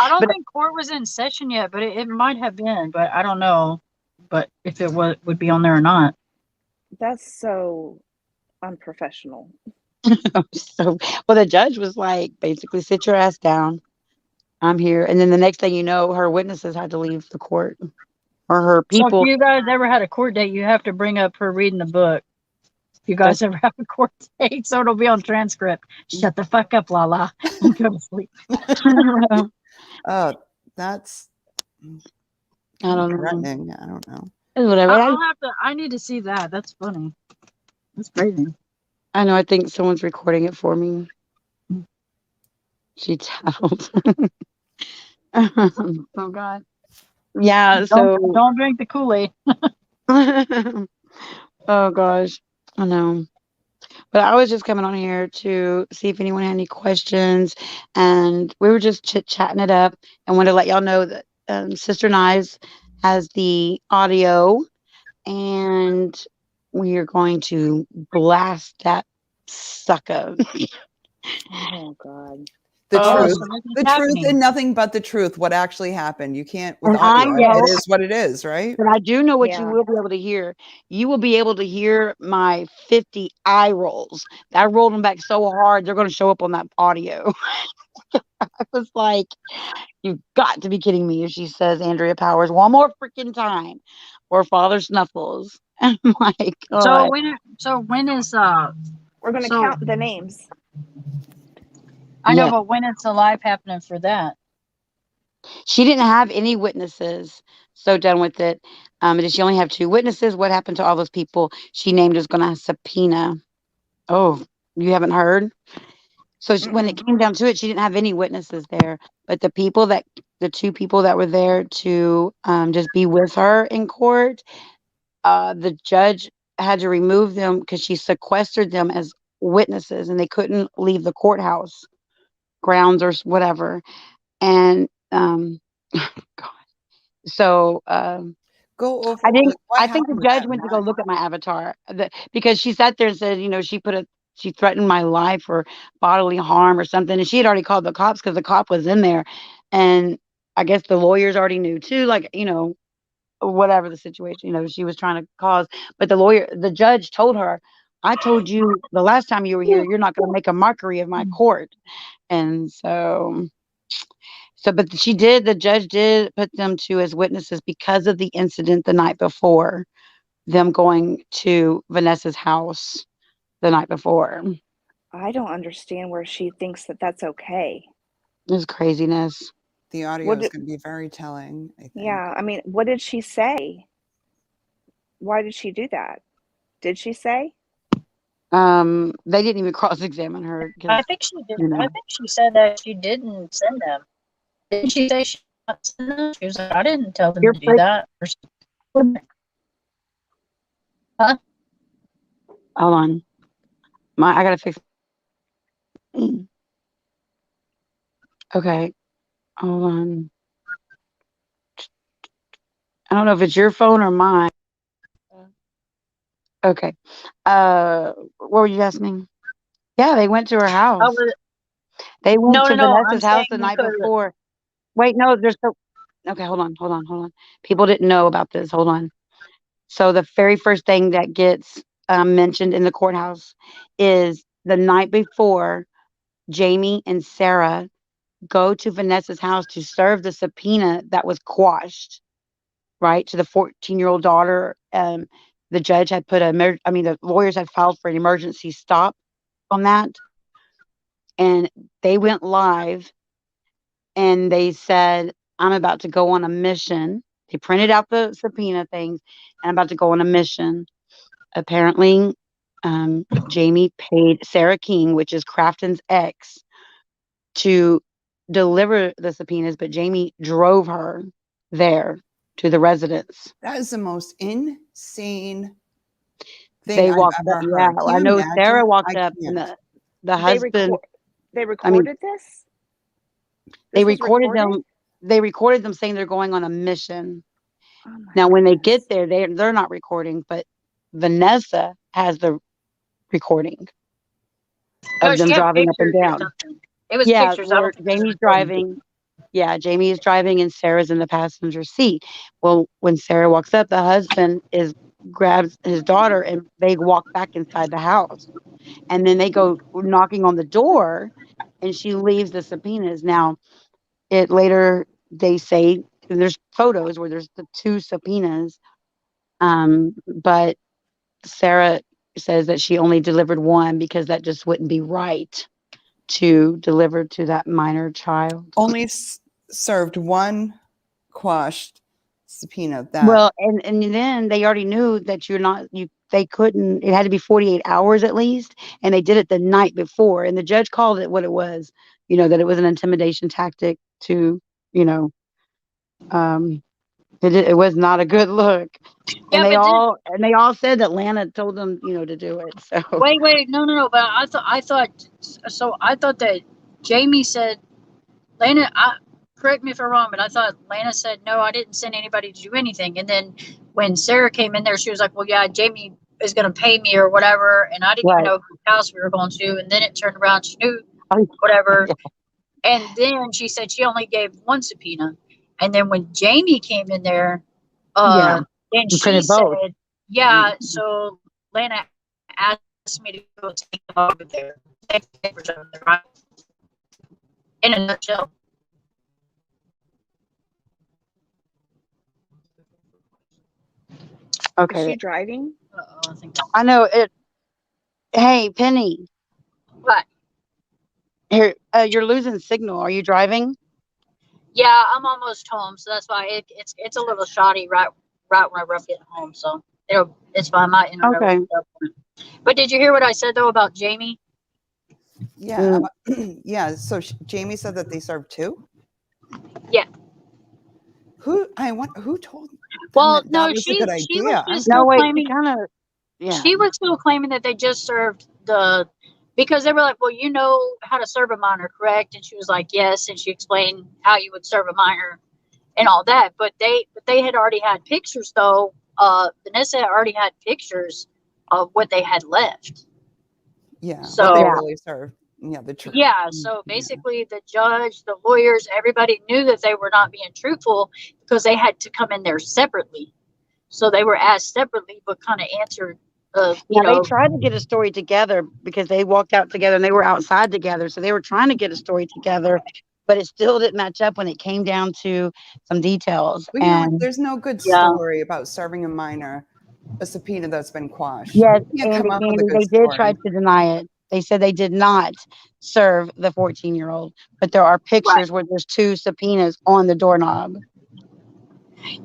don't But think court was in session yet, but it might have been, but I don't know. But if it would be on there or not. That's so unprofessional. so, well, the judge was like, basically, sit your ass down. I'm here. And then the next thing you know, her witnesses had to leave the court, or her So if people. you guys ever had a court date, you have to bring up her reading the book. If you That's guys ever have a court date, so it'll be on transcript. Shut the fuck up, Lala, and go to sleep. Oh, that's I kind of don't know. threatening. I don't know. It's whatever. I'll have to. I need to see that. That's funny. That's crazy. I know. I think someone's recording it for me. She tattled. Oh God. Yeah. So. Don't drink the Kool Aid. Oh gosh. I know. But I was just coming on here to see if anyone had any questions, and we were just chit chatting it up, and wanted to let y'all know that Sister Knives has the audio, and we are going to blast that sucker. Oh God. The Oh, truth, so this is the truth, happening. and nothing but the truth. What actually happened? You can't with And I audio. It know, is what it is, right? but I do know what you Yeah. will be able to hear. You will be able to hear my 50 eye rolls. I rolled them back so hard, they're going to show up on that audio. I was like, you've got to be kidding me. If she says Andrea Powers one more freaking time, or Father Snuffles. I'm like, So God. when is We're going to so count the names. I know, Yeah. but when is the live happening for that? She didn't have any witnesses. So done with it. Did she only have two witnesses? What happened to all those people she named was going to subpoena? Oh, you haven't heard? So when it Mm-mm. came down to it, she didn't have any witnesses there. But the two people that were there to just be with her in court, the judge had to remove them because she sequestered them as witnesses, and they couldn't leave the courthouse grounds or whatever. And God, so Go over I think like what I think the happened with judge that went to go man. look at my avatar, because she sat there and said, she threatened my life or bodily harm or something, and she had already called the cops because the cop was in there, and I guess the lawyers already knew too, like whatever the situation, she was trying to cause. But the judge told her, I told you the last time you were here, you're not going to make a mockery of my court. And but the judge did put them to as witnesses because of the incident the night before, them going to Vanessa's house the night before. I don't understand where she thinks that that's okay. It's craziness. The audio What is did, going to be very telling, I think. yeah, I mean, what did she say? Why did she do that? Did she say? They didn't even cross-examine her I because, think she did. you I know, think she said that she didn't send them. Didn't she say she did not send them? She was like, I didn't tell them you're to do pretty. that. Huh? Hold on, I gotta fix. Mm, okay, hold on. I don't know if it's your phone or mine. Okay. What were you asking? Yeah, they went to her I house. was They went no, to no, no. I'm Vanessa's house the saying night because before. Wait, no, there's so. Okay, hold on. People didn't know about this. Hold on. So the very first thing that gets mentioned in the courthouse is the night before Jamie and Sarah go to Vanessa's house to serve the subpoena that was quashed, right, to the 14-year-old daughter. The judge had put the lawyers had filed for an emergency stop on that, and they went live and they said, "I'm about to go on a mission." They printed out the subpoena things, and I'm about to go on a mission. Apparently, Jamie paid Sarah King, which is Crafton's ex, to deliver the subpoenas, but Jamie drove her there to the residence. That is the most insane thing They I've walked up. ever Yeah, heard. Can I you know imagine? Sarah I walked up, and can't. the They husband. record they I mean, recorded this? they This was recorded recorded? them. They recorded them saying they're going on a mission. Oh my Now, when they get goodness. there, they're not recording, but Vanessa has the recording no, of she them had driving up and pictures or down. something. It was Yeah, pictures. I where don't think it was Jamie's recording. driving. Yeah, Jamie is driving and Sarah's in the passenger seat. Well, when Sarah walks up, the husband is grabs his daughter and they walk back inside the house. And then they go knocking on the door and she leaves the subpoenas. Now, it later they say there's photos where there's the two subpoenas. But Sarah says that she only delivered one because that just wouldn't be right to deliver to that minor child. Only served one quashed subpoena. That Well, and then they already knew that they couldn't, it had to be 48 hours at least, and they did it the night before, and the judge called it what it was, that it was an intimidation tactic to, you know, um it was not a good look. And Yeah, they but then all and they all said that Lana told them, to do it. So wait, no, no, no. But I thought so. I thought that Jamie said Lana. Correct me if I'm wrong, but I thought Lana said no. I didn't send anybody to do anything. And then when Sarah came in there, she was like, "Well, yeah, Jamie is going to pay me or whatever." And I didn't even right. know whose house we were going to. And then it turned around, she knew Oh, whatever. yeah. And then she said she only gave one subpoena. And then when Jamie came in there, Yeah. then You she printed both. said, "Yeah." So Lana asked me to go take them over there, take the papers over there, right? In a nutshell. Is Okay. she driving? I think. I know it. Hey, Penny, But here, you're losing signal. Are you driving? yeah, I'm almost home, so that's why it's a little shoddy right when I rough get home. So it's fine. My internet will Okay. be up. But did you hear what I said though about Jamie? yeah, Mm, yeah. So Jamie said that they served two. Yeah. Who told them Well, that that no, was a good she was idea? just no, still wait. She claiming kind of, yeah. she was still claiming that they just served the because they were like, well, you know how to serve a minor, correct? And she was like, yes, and she explained how you would serve a minor and all that. But they had already had pictures though. Vanessa had already had pictures of what they had left. Yeah, what they So Yeah. really served. Yeah, the truth. yeah, so Yeah. basically the judge, the lawyers, everybody knew that they were not being truthful because they had to come in there separately. So they were asked separately, but kind of answered, Now they tried to get a story together because they walked out together and they were outside together. So they were trying to get a story together, but it still didn't match up when it came down to some details. Well, And there's no good yeah. story about serving a minor a subpoena that's been quashed. yes, You can't come Andy up with a Candy, good they did try story. to deny it. They said they did not serve the 14-year-old, but there are Right. pictures where there's two subpoenas on the doorknob.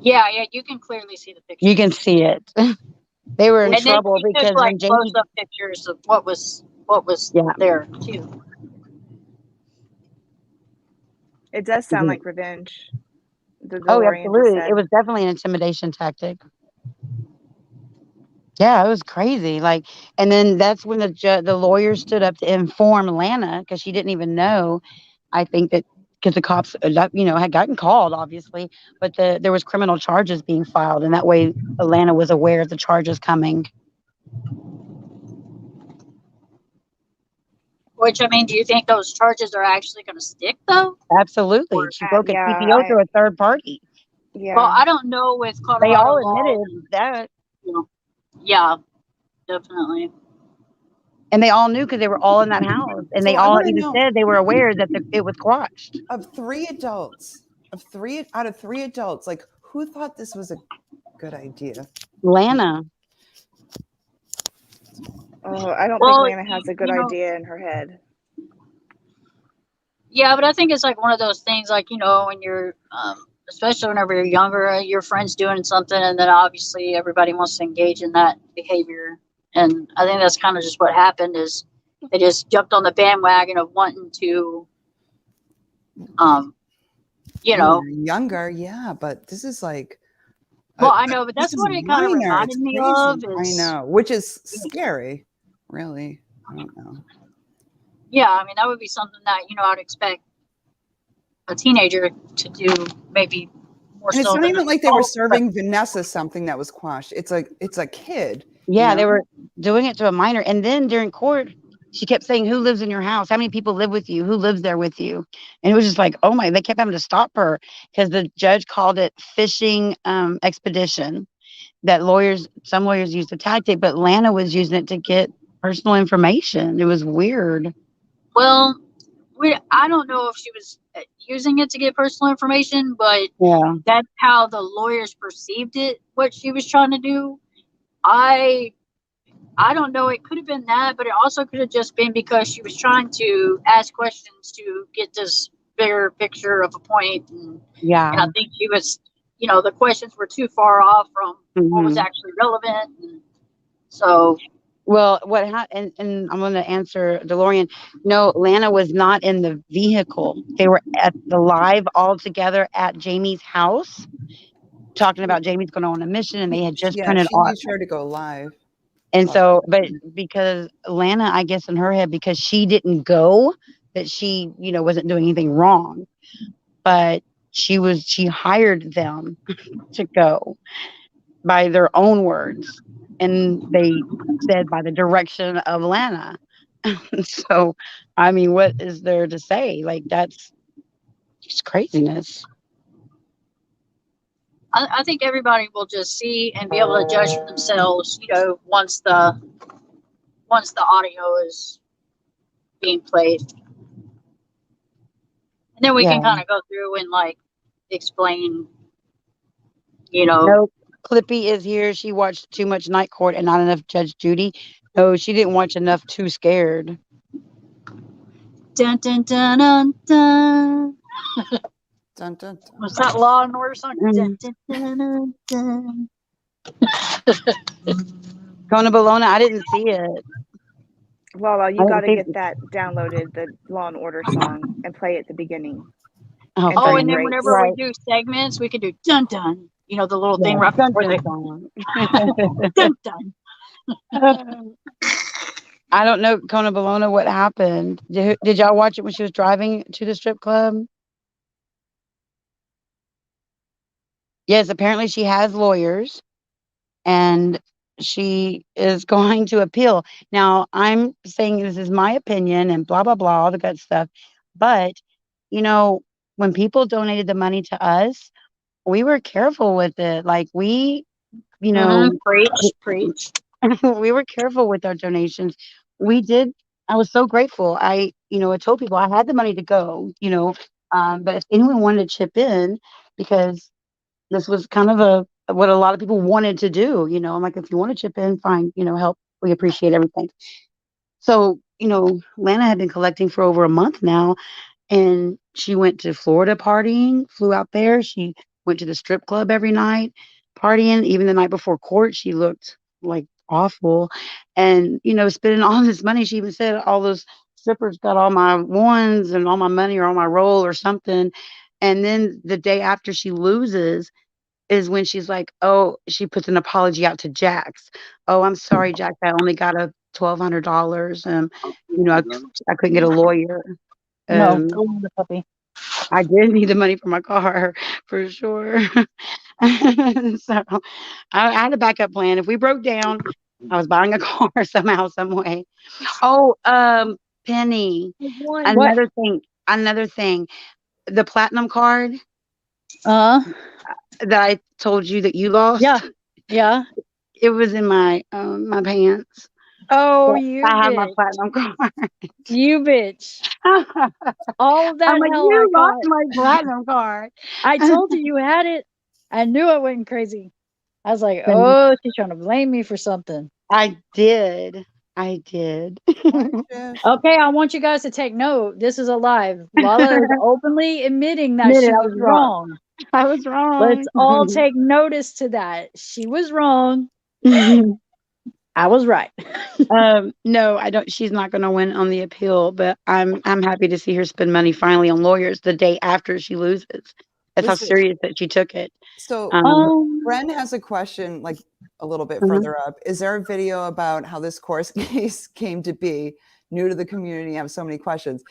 Yeah, yeah, you can clearly see the You can pictures. see it. They were in And then trouble she took because like when close Jamie, up pictures of what was yeah, there too. It does sound mhm. like revenge. The Oh, DeLorean just absolutely. It said. was definitely an intimidation tactic. Yeah, it was crazy. Like, and then that's when the lawyer stood up to inform Lana because she didn't even know. I think that because the cops, had gotten called, obviously, but there was criminal charges being filed, and that way Lana was aware of the charges coming. Which I mean, do you think those charges are actually going to stick though? Absolutely, Or she broke a Yeah, TPO to a third party. well, yeah. I don't know with They Colorado all laws admitted and that, you know, yeah, definitely. and they all knew because they were all in that house, and So they I all want to even know, said they were aware that it was quashed. of three adults, of three out of three adults, like who thought this was a good idea? Lana. Oh, I don't think Well, Lana has a good you know, idea in her head. yeah, but I think it's like one of those things, like when you're, especially whenever you're younger, your friends doing something, and then obviously everybody wants to engage in that behavior, and I think that's kind of just what happened is they just jumped on the bandwagon of wanting to, um, you When know. you're younger, yeah, but this is like Well, I know, but this that's is what it kind of minor. It's reminded me of. crazy. I Is know, which is scary. Really, I don't know. yeah, I mean that would be something that I'd expect a teenager to do, maybe more And it's so not than an even like they were adult. But serving Vanessa something that was quashed. It's a kid, you Yeah, know. they were doing it to a minor, and then during court, she kept saying, "Who lives in your house? How many people live with you? Who lives there with you?" And it was just like, oh my! They kept having to stop her because the judge called it fishing expedition. That some lawyers used the tactic, but Lana was using it to get personal information. It was weird. well, I don't know if she was using it to get personal information, but Yeah, that's how the lawyers perceived it. What she was trying to do, I I don't know. It could have been that, but it also could have just been because she was trying to ask questions to get this bigger picture of a point, and I yeah. think she was, the questions were too far off from what was Hmm. actually relevant, and so Well, what happened? And I'm going to answer DeLorean. No, Lana was not in the vehicle. They were at the live all together at Jamie's house, talking about Jamie's going on a mission, and they had just Yeah, printed she on. made sure to go live. And But so, but because Lana, I guess in her head, because she didn't go, that she, wasn't doing anything wrong, but she hired them to go by their own words. And they said by the direction of Lana. So, I mean, what is there to say? Like, that's just craziness. I think everybody will just see and be able to judge for themselves, once the audio is being played, and then we Yeah. can kind of go through and like explain, you know. No, Clippy is here. She watched too much Night Court and not enough Judge Judy. No, she didn't watch enough Too Scared. Dun dun dun dun dun. dun, dun, Was dun. that Law and Order song? Dun, Mm. dun, dun, dun, dun. Kona Bologna, I didn't see it. Lala, I you got didn't to see get it. that downloaded, the Law and Order song, and play it at the beginning and Oh, Okay. during and then breaks. whenever we Right. do segments, we could do dun dun. The little thing Yeah. right Dun, before dun, the dun. dun dun. I don't know, Kona Bologna, what happened. Did y'all watch it when she was driving to the strip club? Yes, apparently she has lawyers and she is going to appeal. Now, I'm saying this is my opinion and blah, blah, blah, all the good stuff. But, you know, when people donated the money to us, we were careful with it. Like, you Mm-hmm. know, Preach, preach. we were careful with our donations. We did. I was so grateful. I told people I had the money to go, but if anyone wanted to chip in, because this was kind of what a lot of people wanted to do, I'm like, if you want to chip in, fine, help. We appreciate everything. So Lana had been collecting for over a month now, and she went to Florida partying, flew out there. She went to the strip club every night partying. Even the night before court, she looked like awful. And, spending all this money. She even said all those strippers got all my ones and all my money or all my roll or something. And then the day after she loses is when she's like, oh, she puts an apology out to Jax. Oh, I'm sorry, Jax. I only got a $1,200. I couldn't get a lawyer. No, Um, go on the puppy. I did need the money for my car for sure. So I had a backup plan. If we broke down, I was buying a car somehow, some way. Oh, Penny, What? another thing. The platinum card Uh, that I told you that you yeah, lost, yeah. it was in my pants. Oh, So you I have my bitch. platinum card. You bitch. All of I'm that like, hell I you lost got. my platinum card. I told you you had it. I knew I went crazy. I was like, And oh, she's trying to blame me for something. I did. I did. Shift. Okay, I want you guys to take note. This is a live. LaLa is openly admitting that Admitted she I was was wrong. wrong. I was Let's wrong. all take notice to that. She was wrong. I was right. No, I don't. She's not going to win on the appeal, but I'm happy to see her spend money finally on lawyers the day after she loses. That's how Listen, serious that she took it. so Um, Bren has a question, like a little bit uh-huh. further up. Is there a video about how this course case came to be? New to the community, I have so many questions.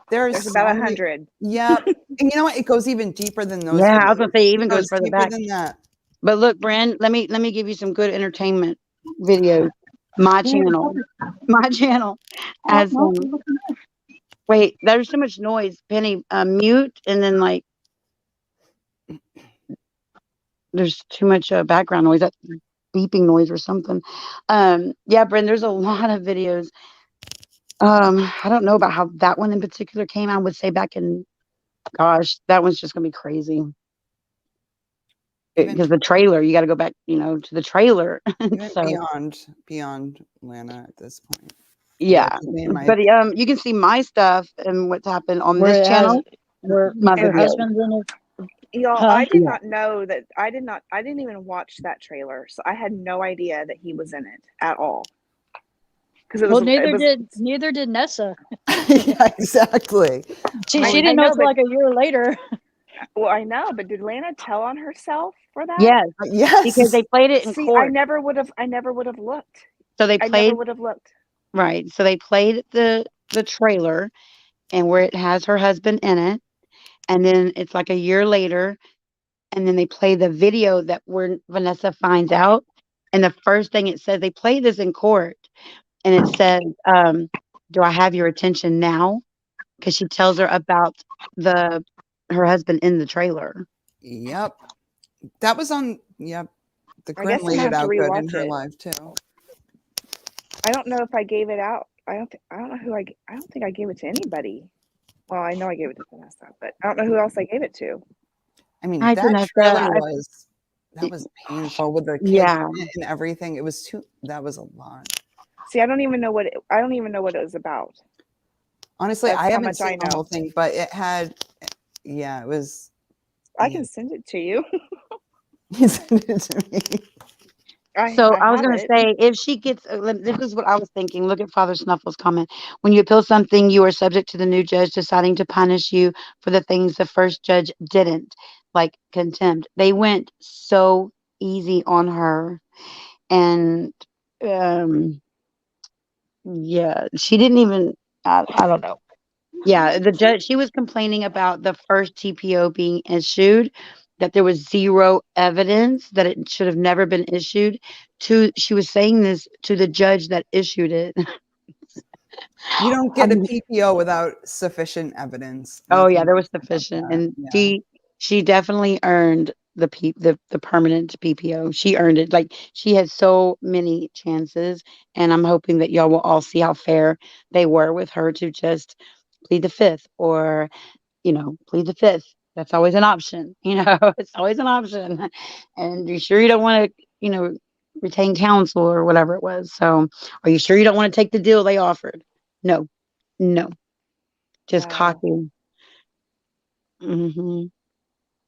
There's So about many, 100. yeah, and you know what? It goes even deeper than those Yeah, I was videos. going to say it It even goes goes further deeper back. than that. But look, Bren, let me give you some good entertainment videos. My channel, my channel has Wait, there's too much noise. Penny, mute, and then like there's too much background noise. That beeping noise or something. Yeah, Bren, there's a lot of videos. I don't know about how that one in particular came. I would say back in, gosh, that one's just gonna be crazy Even because the trailer. You got to go back, to the trailer. even So beyond Lana at this point. yeah, Allegedly, in my but you can see my stuff and what's happened on Where this it has channel. where My And her videos. husband's in it. y'all, Huh? I did Yeah. not know that. I didn't even watch that trailer, so I had no idea that he was in it at all. Because Well, it was. neither did Nessa. yeah, exactly. She Like, she I didn't know know, till but like a year later. well, I know, but did Lana tell on herself for that? Yes, because yes, they played it in See, I court. never would have. I never would have looked. So they I never played would have looked. right. So they played the trailer and where it has her husband in it, and then it's like a year later, and then they play the video that where Vanessa finds out, and the first thing it says, they play this in court, and it says, "Do I have your attention now?" Because she tells her about the her husband in the trailer. yep. That was on. Yep, the I Grim guess I'm laid gonna it have to out good in rewatch her it. live too. I don't know if I gave it out. I don't know who I don't think I gave it to anybody. Well, I know I gave it to Vanessa, but I don't know who else I gave it to. I mean, Hi, that Vanessa. trailer was that was painful with the kids Yeah. and everything. It was too. That was a lot. See, I don't even know what it was about. Honestly, That's I how haven't much I seen the whole know. thing, but it had. Yeah, it was. I Yeah. can send it to you. He sent it to me. So I I was have going to it. say, if she gets, this is what I was thinking. Look at Father Snuffle's comment. When you appeal something, you are subject to the new judge deciding to punish you for the things the first judge didn't, like contempt. They went so easy on her, and um, yeah, she didn't even. I don't know. Yeah, the judge, she was complaining about the first TPO being issued, that there was zero evidence that it should have never been issued. She was saying this to the judge that issued it. You don't get a Um, PPO without sufficient evidence. oh yeah, Nothing there was about sufficient, that. and Yeah. she definitely earned the permanent PPO. She earned it. Like she had so many chances, and I'm hoping that y'all will all see how fair they were with her to just plead the fifth or plead the fifth. That's always an option. It's always an option. And you sure you don't want to, retain counsel or whatever it was. So, are you sure you don't want to take the deal they offered? No, no, just Wow. cocky. Hmm.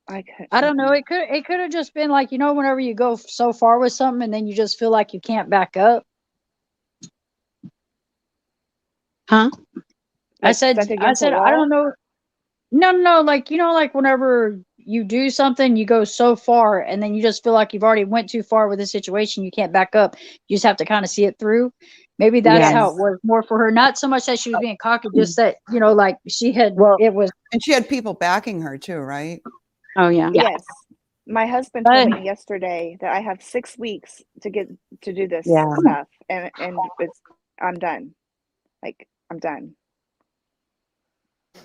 I could. I don't know. It could have just been like, whenever you go so far with something and then you just feel like you can't back up. Huh? I Like said stuck I against a said I don't wall. know. No, no, no, like like whenever you do something, you go so far and then you just feel like you've already went too far with a situation, you can't back up. You just have to kind of see it through. Maybe that's Yeah. how it Yes. was more for her. Not so much that she was being cocky, just that, like she had Well, it was And she had people backing her too, right? oh yeah. yeah. Yes. My husband told But me yesterday that I have 6 weeks to get to do this Yeah. stuff, and I'm done. Like I'm done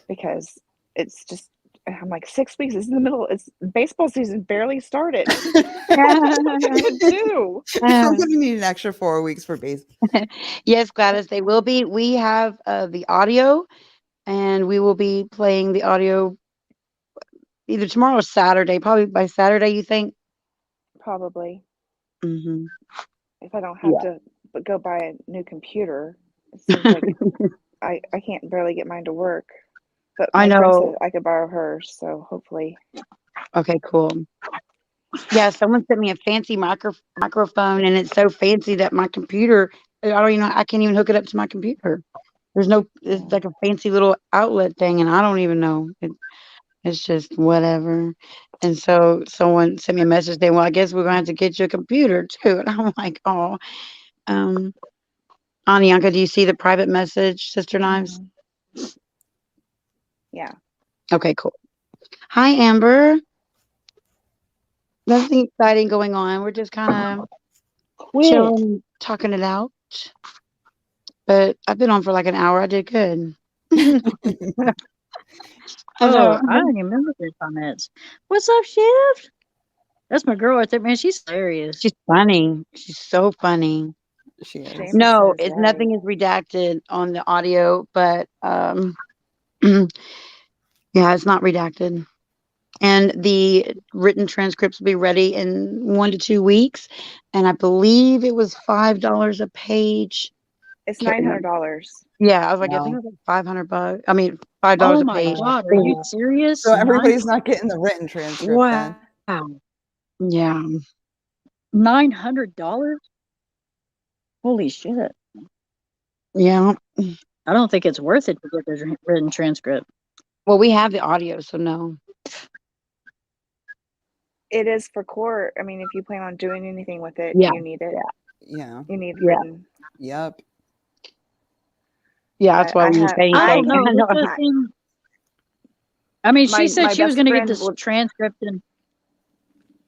because it's just. I'm like 6 weeks. This is in the middle. It's baseball season barely started. What are you gonna do? I'm gonna need an extra 4 weeks for base. Yes, Gladys, they will be. We have the audio, and we will be playing the audio either tomorrow or Saturday. Probably by Saturday, you think? Probably Hmm. if I don't have Yeah. to go buy a new computer. It seems like I can't barely get mine to work. But I my friend said know. I could borrow hers, so hopefully. Okay, cool. Yeah, someone sent me a fancy microphone, and it's so fancy that my computer, I don't even know, I can't even hook it up to my computer. There's no, it's Yeah. like a fancy little outlet thing, and I don't even know. It's just whatever. And so someone sent me a message saying, "Well, I guess we're gonna have to get you a computer too." And I'm like, "Oh, um, Anyanka, do you see the private message, Sister Knives?" Hmm. Yeah. Okay, cool. Hi, Amber. Nothing exciting going on. We're just kind of quit. chilling, talking it out. But I've been on for like an hour. I did good. I know. Oh, I don't even remember their comments. What's up, Shiv? That's my girl right there, man. She's hilarious. She's funny. She's so funny. She is. James No, says it's yay. nothing is redacted on the audio, but yeah, it's not redacted. And the written transcripts will be ready in 1 to 2 weeks. And I believe it was $5 a page. It's Can't nine hundred remember. dollars. Yeah, I was like, I think Wow. it was like $500. I mean, $5 Oh a my page. God, are you serious? So everybody's not getting the written transcript then. Wow, Yeah, $900. Holy shit! yeah. I don't think it's worth it to get the written transcript. Well, we have the audio, so no. It is for court. I mean, if you plan on doing anything with it, Yeah, you need it. Yeah. You need yeah, written. Yep. yeah. That's But why I we were have saying, I I don't like, know. I It know. just I, seemed. I mean, she said my she was best going to get friend this will. transcript and.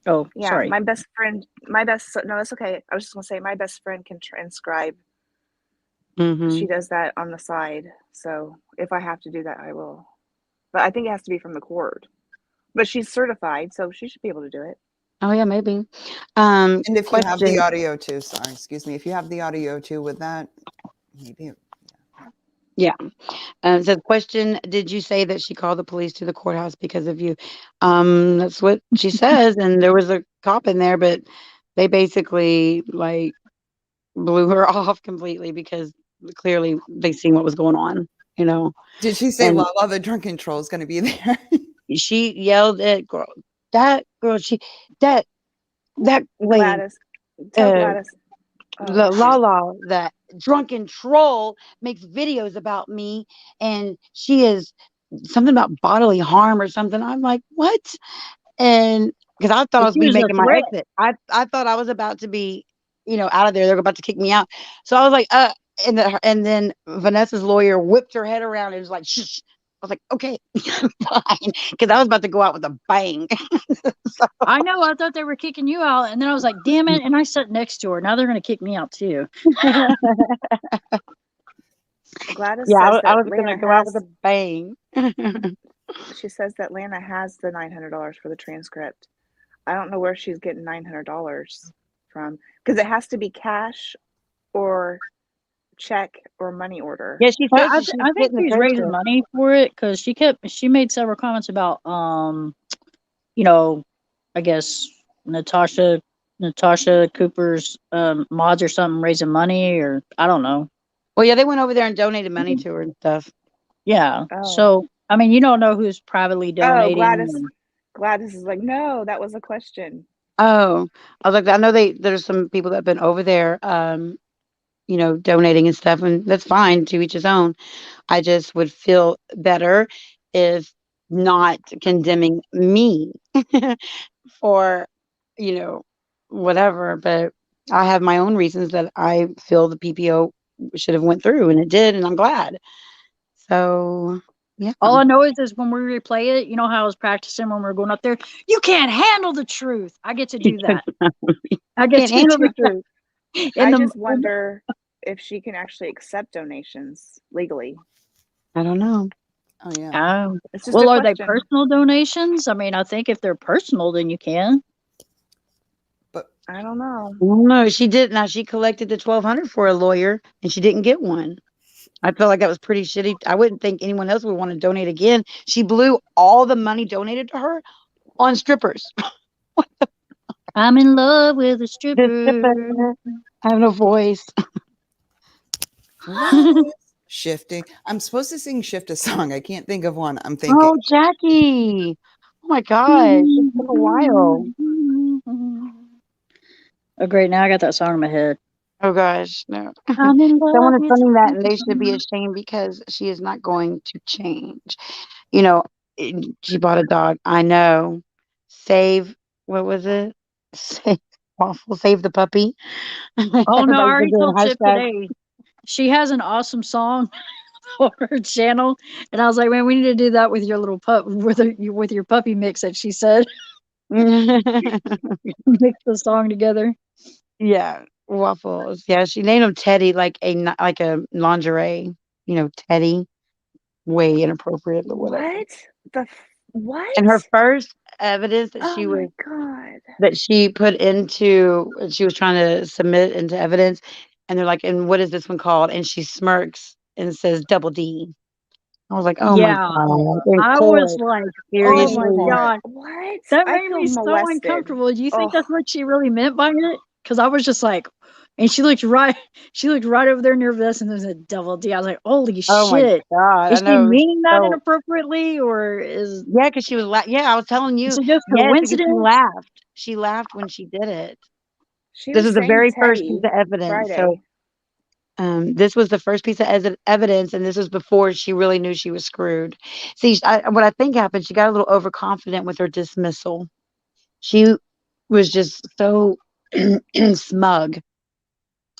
Oh, Yeah, sorry. my best friend. My best. No, that's okay. I was just gonna say my best friend can transcribe. Hmm. She does that on the side. So if I have to do that, I will. But I think it has to be from the court. But she's certified, so she should be able to do it. Oh yeah, maybe. And if you have the Question. audio too, sorry, excuse me, if you have the audio too with that, maybe. Yeah. It says, question, did you say that she called the police to the courthouse because of you? That's what she says. And there was a cop in there, but they basically like blew her off completely because clearly they seen what was going on, you know. Did she say And LaLa the drunken troll is going to be there? she yelled at that girl, that, that lady, Gladys, tell uh, Gladys. Oh the shoot. LaLa, that drunken troll makes videos about me, and she is something about bodily harm or something. I'm like, what? And because I thought I If was she be was a making my threat. exit. I thought I was about to be, out of there. They're about to kick me out. So I was like, and then Vanessa's lawyer whipped her head around and was like, shh. I was like, okay, fine, because I was about to go out with a bang. So, I know. I thought they were kicking you out, and then I was like, "Damn it!" And I sat next to her. Now they're going to kick me out too. Gladys yeah, says I that was gonna Lana go out with has. a bang. She says that Lana has the $900 for the transcript. I don't know where she's getting $900 from because it has to be cash or check or money order. Yeah, she Well, says she's I think getting the she's raising transcript. money for it because she made several comments about you know, I guess Natasha Cooper's mods or something raising money or I don't know. Well, yeah, they went over there and donated money to her and stuff. Yeah. Oh. So I mean, you don't know who's privately Oh, donating. Gladys. Gladys is like, no, that was a question. Oh, I was like, I know there's some people that have been over there, donating and stuff, and that's fine, to each his own. I just would feel better if not condemning me for, you know, whatever. But I have my own reasons that I feel the PPO should have went through, and it did, and I'm glad. So, yeah. All I know is when we replay it, you know how I was practicing when we were going up there. You can't handle the truth. I get to do that. I get Can't to handle the do that truth. in I the. just wonder if she can actually accept donations legally. I don't know. Oh yeah. It's just a Well, are they question. personal donations? I mean, I think if they're personal, then you can. But I don't know. No, she did. Now she collected the 1,200 for a lawyer, and she didn't get one. I felt like that was pretty shitty. I wouldn't think anyone else would want to donate again. She blew all the money donated to her on strippers. I'm in love with a The stripper. stripper. I have no voice. what? Shifting. I'm supposed to sing shift a song. I can't think of one. I'm thinking. Oh, Jackie. Oh my gosh. It's been a while. Oh, great. Now I got that song in my head. Oh gosh, no. I'm in love Someone is with sending a that and they should be stripper. ashamed because she is not going to change. You know, she bought a dog. I know. Save, what was it? Save awful, save the puppy. Oh, no. I Everybody's been already doing told Chip hashtags. today. She has an awesome song for her channel. And I was like, man, we need to do that with your little pup, with your puppy mix that she said. Mix the song together. Yeah, waffles. Yeah, she named him Teddy, like like a lingerie. Teddy. Way inappropriate, but whatever. What? And her What? first evidence Oh my God. that she put into she was trying to submit into evidence, and they're like, "And what is this one called?" And she smirks and says double D. I was like, "Oh my Yeah. god!" In I was court, like, oh In my seriously. court. God. What? That I made feel me so molested. uncomfortable. Do you think Oh, that's what she really meant by it? Because I was just like, and she looked right over there near us, and there's a double D. I was like, holy Oh my shit. god! I Is she know. meaning that So inappropriately, or is yeah, because she was yeah, I was telling you, it just yes, because she coincidence? laughed. She laughed when she did it. she This was was the saying very first piece Teddy of evidence. So Friday. this was the first piece of evidence, and this was before she really knew she was screwed. See, what I think happened, she got a little overconfident with her dismissal. She was just so smug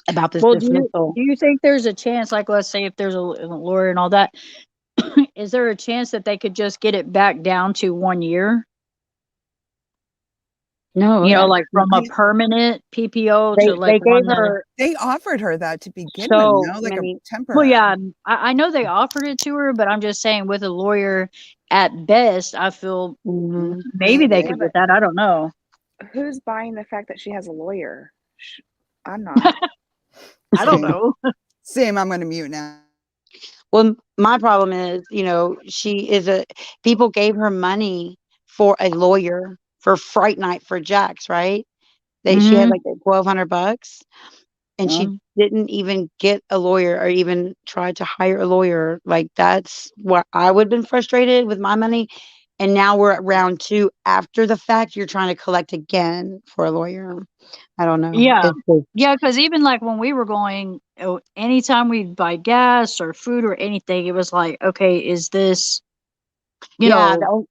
about this Well, dismissal. do you think there's a chance, like, let's say if there's a lawyer and all that, is there a chance that they could just get it back down to 1 year? No, You know, like from a They permanent PPO to like they gave one that. her they offered her that to begin with, so no? Like a many. Well, temporary. yeah, I know they offered it to her, but I'm just saying with a lawyer, at best, I feel Mhm. maybe they Yeah, could but get that. I don't know. who's buying the fact that she has a lawyer? I'm not. I don't Same. know. Same. I'm going to mute now. Well, my problem is, she is people gave her money for a lawyer for Fright Night for Jax, right? She had Hmm. like $1,200, and she didn't even get a lawyer or even try to hire a lawyer. Like, that's what I would have been frustrated with my money. And now we're at round two after the fact. You're trying to collect again for a lawyer. I don't know. Yeah. It's just, Yeah, because even like when we were going, anytime we'd buy gas or food or anything, it was like, okay, is this, you yeah, know,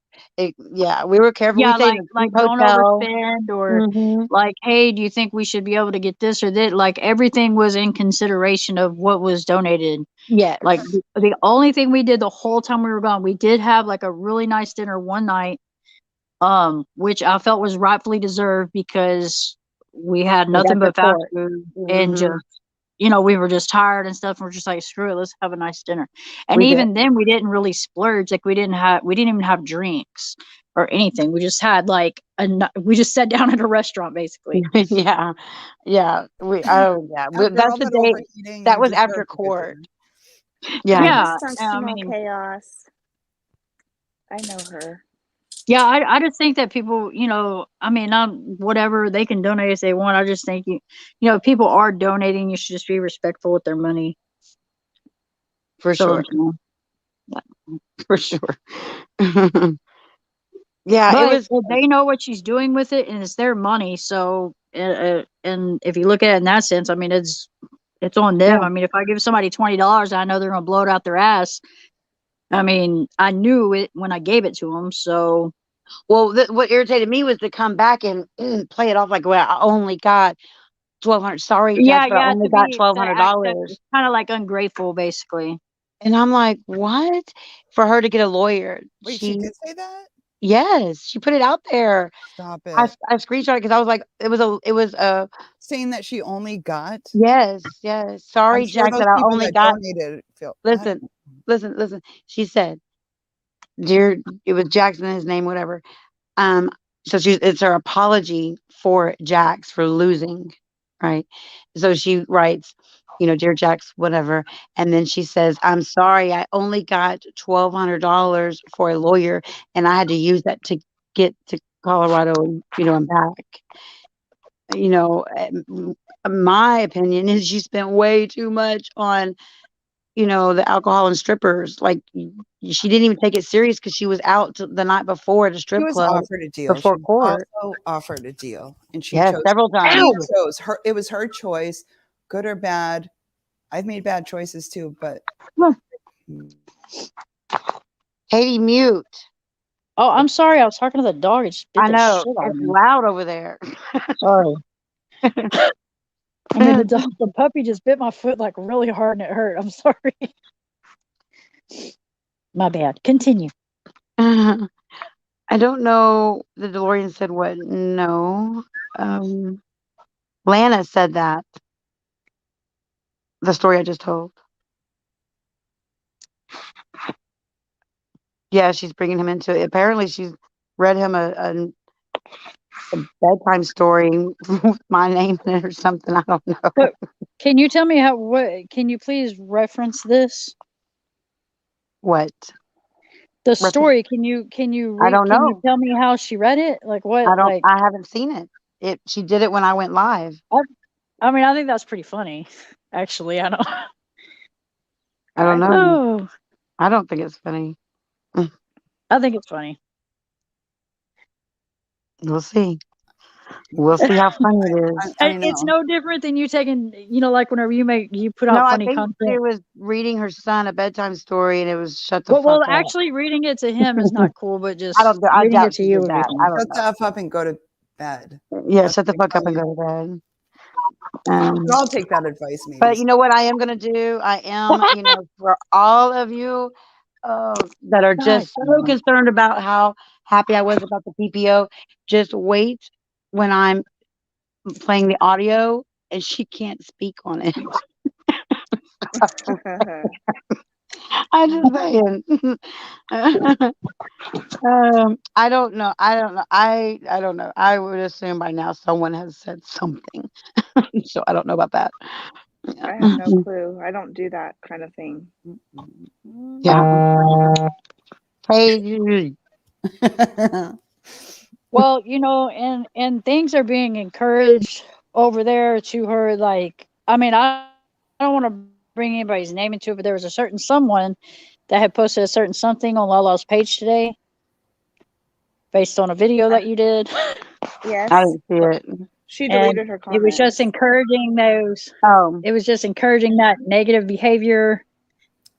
yeah, we were careful. We yeah, stayed in a like cheap don't hotel. overspend or Hmm. like, hey, do you think we should be able to get this or that? Like everything was in consideration of what was donated. Yes. Like the only thing we did the whole time we were gone, we did have like a really nice dinner one night, which I felt was rightfully deserved because we had Like nothing after but fast court. food and Hmm. just, we were just tired and stuff. And we're just like, screw it, let's have a nice dinner. And We did. even then, we didn't really splurge. Like we didn't even have drinks or anything. We just had like we just sat down at a restaurant basically. Yeah. Yeah. Oh, yeah. After That's all the that day. overeating, That you was after deserve a good court. dinner. Yeah. That Yeah, I dysfunctional mean, chaos. I know her. yeah, I just think that people, I mean, whatever they can donate if they want. I just think people are donating. You should just be respectful with their money. for So, sure. For sure. Yeah, it but was. they know what she's doing with it, and it's their money. So, and if you look at it in that sense, I mean, it's on Yeah. them. I mean, if I give somebody $20, I know they're gonna blow it out their ass. I mean, I knew it when I gave it to them. So, Well, what irritated me was to come back and play it off like, well, I only got 1,200. Sorry, yeah, Jax, but I yeah, only got twelve to hundred accept, dollars. it's kind of like ungrateful, basically. And I'm like, what? For her to get a lawyer? Wait, she She did say that? Yes, she put it out there. Stop it. I screenshot it because I was like, it was a Saying that she only got. yes, yes. I'm Sorry, sure Jack, those that I people only that got. donated feel. I don't Listen, know. listen. She said, dear, it was Jackson, his name, whatever. Um, so it's her apology for Jax for losing, right? So she writes, dear Jax, whatever, and then she says, "I'm sorry, I only got $1,200 for a lawyer, and I had to use that to get to Colorado, and back." My opinion is she spent way too much on the alcohol and strippers. Like, she didn't even take it serious because she was out the night before at a She strip was club offered a deal. She before was court. also offered a deal, and she Yeah, chose. several She times. chose her. It was her choice, good or bad. I've made bad choices too, but Look, Katie, mute. Oh, I'm sorry. I was talking to the dog. It just bit I the know shit out of it's me. loud over there. Sorry. I mean, the puppy just bit my foot like really hard and it hurt. I'm sorry. My bad. Continue. I don't know. The DeLorean said what? No. Um, Lana said that. The story I just told. Yeah, she's bringing him into it. Apparently, she's read him a bedtime story with my name in it or something. I don't know But can you tell me what can you please reference this? what. The Reference. story, can you I read don't can you know. tell me how she read it? Like I what don't. like I haven't seen it. She did it when I went live. I, I mean, I think that's pretty funny. Actually, I don't I don't know. Oh, I don't think it's funny. Mm, I think it's funny. We'll see. We'll see how funny it I, is. I It's know. no different than you taking, like whenever you put No, out I funny think she content. was reading her son a bedtime story, and it was shut the Well, fuck up. actually, reading it to him is not cool, but I just don't. I reading it doubt to she you did would be that. I fun. don't Shut the know. f up and go to bed. Yeah, That's shut the what I fuck up tell and you. go to bed. We should Um, all take that advice, maybe. but you know what I am gonna do? I am, for all of you that are God, just so concerned about how happy I was about the PPO, just wait when I'm playing the audio and she can't speak on it. I'm just saying. I don't know. I don't know. I don't know. I would assume by now someone has said something. So I don't know about that. Yeah. I have no clue. I don't do that kind of thing. Yeah. Hey, Well, and things are being encouraged over there to her. Like, I mean, I don't want to bring anybody's name into it, but there was a certain someone that had posted a certain something on LaLa's page today, based on a video that you did, I Yes, didn't see but it. she and deleted her it was just comments. encouraging those. Oh, It was just encouraging that negative behavior.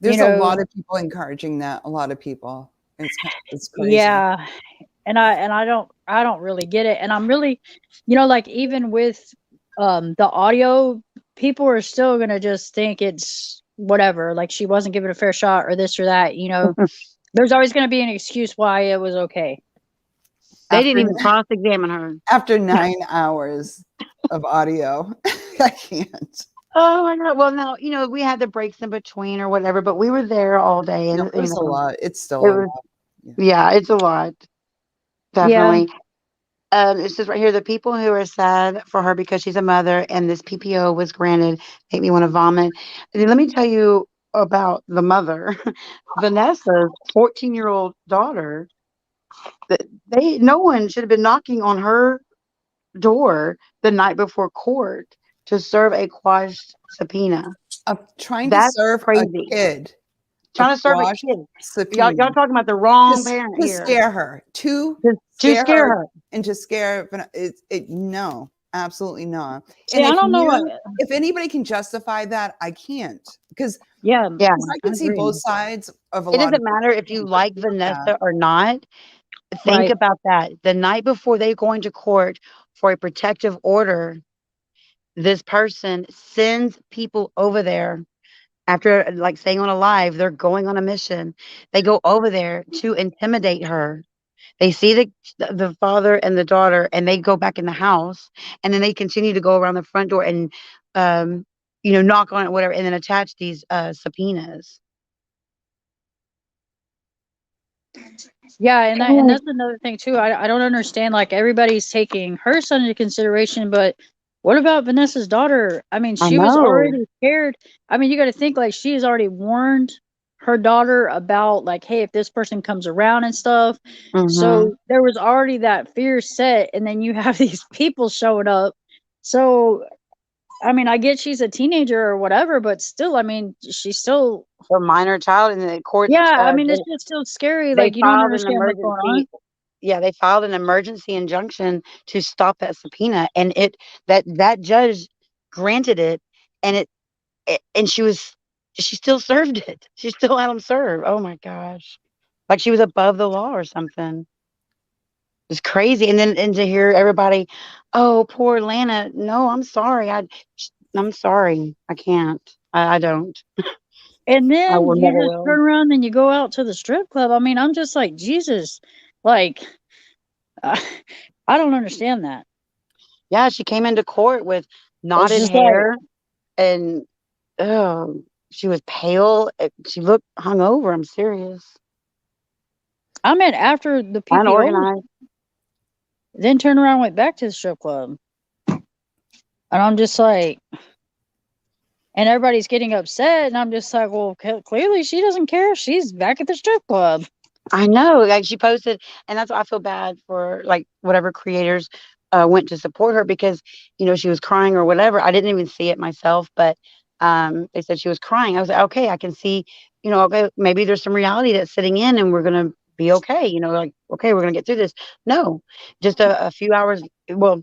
You There's a lot know, of people encouraging that. A lot of people. It's crazy. yeah, and I don't really get it, and I'm really, like even with the audio, people are still gonna just think it's whatever, like she wasn't given a fair shot or this or that. There's always gonna be an excuse why it was okay. they didn't After even cross-examine her. after 9 hours of audio, I can't. Oh my God. Well, no, we had the breaks in between or whatever, but we were there all day, No, and it was a lot. It's still it a was, lot. Yeah. yeah, it's a lot, Yeah, definitely. It says right here, the people who are sad for her because she's a mother and this PPO was granted make me want to vomit. And then let me tell you about the mother, Vanessa's 14-year-old daughter. That no one should have been knocking on her door the night before court to serve a quashed subpoena. Of trying to That's serve a crazy. kid. a trying to serve a quash kid. subpoena Y'all talking about the wrong just parent to here. scare her, To scare her. and to scare. No, absolutely not. See, And I don't know what. if anybody can justify that, I can't, because Yeah, Yeah. I I can see agree. both sides of a It lot of doesn't matter if you things, but like not that. Vanessa or not. Think Right. about that. The night before they go into court for a protective order, this person sends people over there after like staying on a live, they're going on a mission. They go over there to intimidate her. They see the father and the daughter, and they go back in the house, and then they continue to go around the front door and, um, knock on it, whatever, and then attach these subpoenas. Yeah, and Oh, that's another thing too. I don't understand. Like everybody's taking her son into consideration, but what about Vanessa's daughter? I mean, I she was know. already scared. I mean, you got to think like she's already warned her daughter about like, hey, if this person comes around and stuff. Hmm. So there was already that fear set, and then you have these people showing up. So I mean, I get she's a teenager or whatever, but still, I mean, she's still. A minor child, and the courts, Yeah, I mean, it's just still scary. they Like you don't filed an understand what's going on. emergency. Yeah, they filed an emergency injunction to stop that subpoena, and that judge granted it, and and she still served it. She still had them serve. Oh my gosh, like she was above the law or something. It's crazy. And to hear everybody, oh, poor Lana. No, I'm sorry. I'm sorry. I can't. I don't. And I then will you never just will. turn around and you go out to the strip club. I mean, I'm just like, Jesus, like, uh, I don't understand that. Yeah, she came into court with It's knotted just like, hair and oh, she was pale. She looked hungover. I'm serious. I meant after the PPO, Unorganized. then turn around and went back to the strip club. And I'm just like, and everybody's getting upset. And I'm just like, well, clearly she doesn't care. She's back at the strip club. I know. Like she posted, and that's why I feel bad for like whatever creators went to support her because she was crying or whatever. I didn't even see it myself, but they said she was crying. I was like, okay, I can see. Okay, maybe there's some reality that's sitting in, and we're gonna be okay. Like okay, we're gonna get through this. No, just a few hours. Well,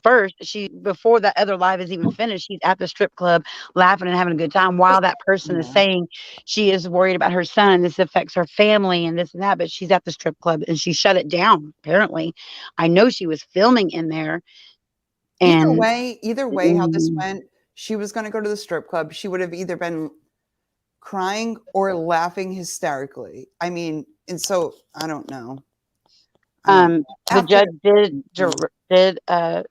first, she before that other live is even finished, she's at the strip club laughing and having a good time while that person is Yeah. saying she is worried about her son. This affects her family and this and that, but she's at the strip club and she shut it down. Apparently, I know she was filming in there, and Either way, how this mm, went, she was going to go to the strip club. She would have either been crying or laughing hysterically. I mean, and so I don't know. I don't know. the After, judge did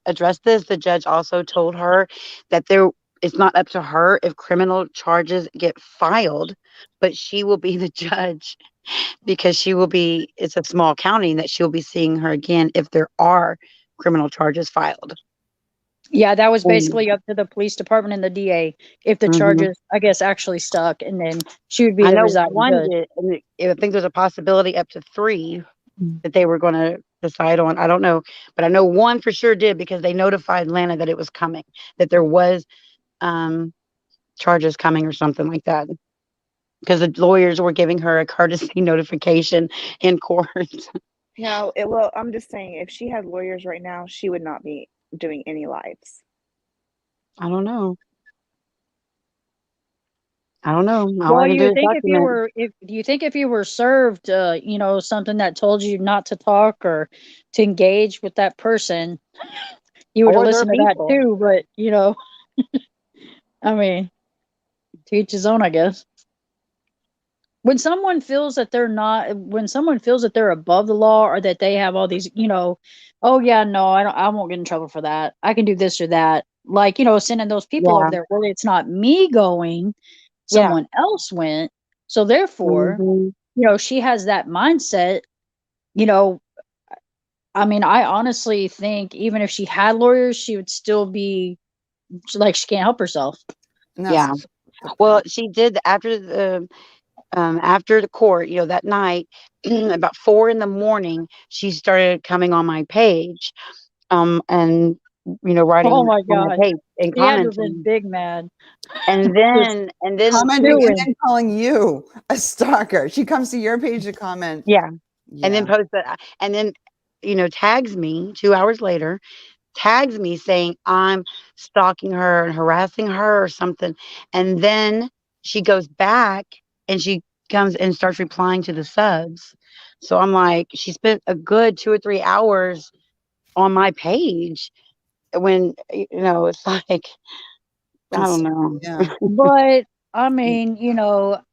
address this. The judge also told her that it's not up to her if criminal charges get filed, but she will be the judge because it's a small county and that she'll be seeing her again if there are criminal charges filed. Yeah, that was Mm, basically up to the police department and the DA if the mhm. charges, I guess, actually stuck. And then she would be I the know residing one judge. did, and I think there's a possibility up to three that they were going to decide on. I don't know, but I know one for sure did because they notified Lana that it was coming, that there was um, charges coming or something like that. Because the lawyers were giving her a courtesy notification in court. No, well, I'm just saying, if she had lawyers right now, she would not be doing any lives. I don't know. I don't know. All I Well, can you do would is think document. if do you think if you were served, something that told you not to talk or to engage with that person, you would have Or their listened to that people. too. But I mean, to each his own, I guess. When someone feels that they're above the law or that they have all these, oh yeah, no, I won't get in trouble for that. I can do this or that. Like, sending those people over Yeah. there. Well, it's not me going, Yeah. someone else went. So therefore, Hmm. she has that mindset, you know, I mean, I honestly think even if she had lawyers, she would still be like she can't help herself. and that's Yeah. Well, she did after the court, that night, about 4 in the morning, she started coming on my page. And Oh writing my on my God. page and She had to have been commenting. big mad. And Just then Commenting and doing. then calling you a stalker. She comes to your page to comment. yeah, and Yeah. then posts that, and then tags me 2 hours later, tags me saying I'm stalking her and harassing her or something. And then she goes back and she comes and starts replying to the subs. So I'm like, she spent a good 2 or 3 hours on my page when, it's like, I don't Insane. know. Yeah. But I mean,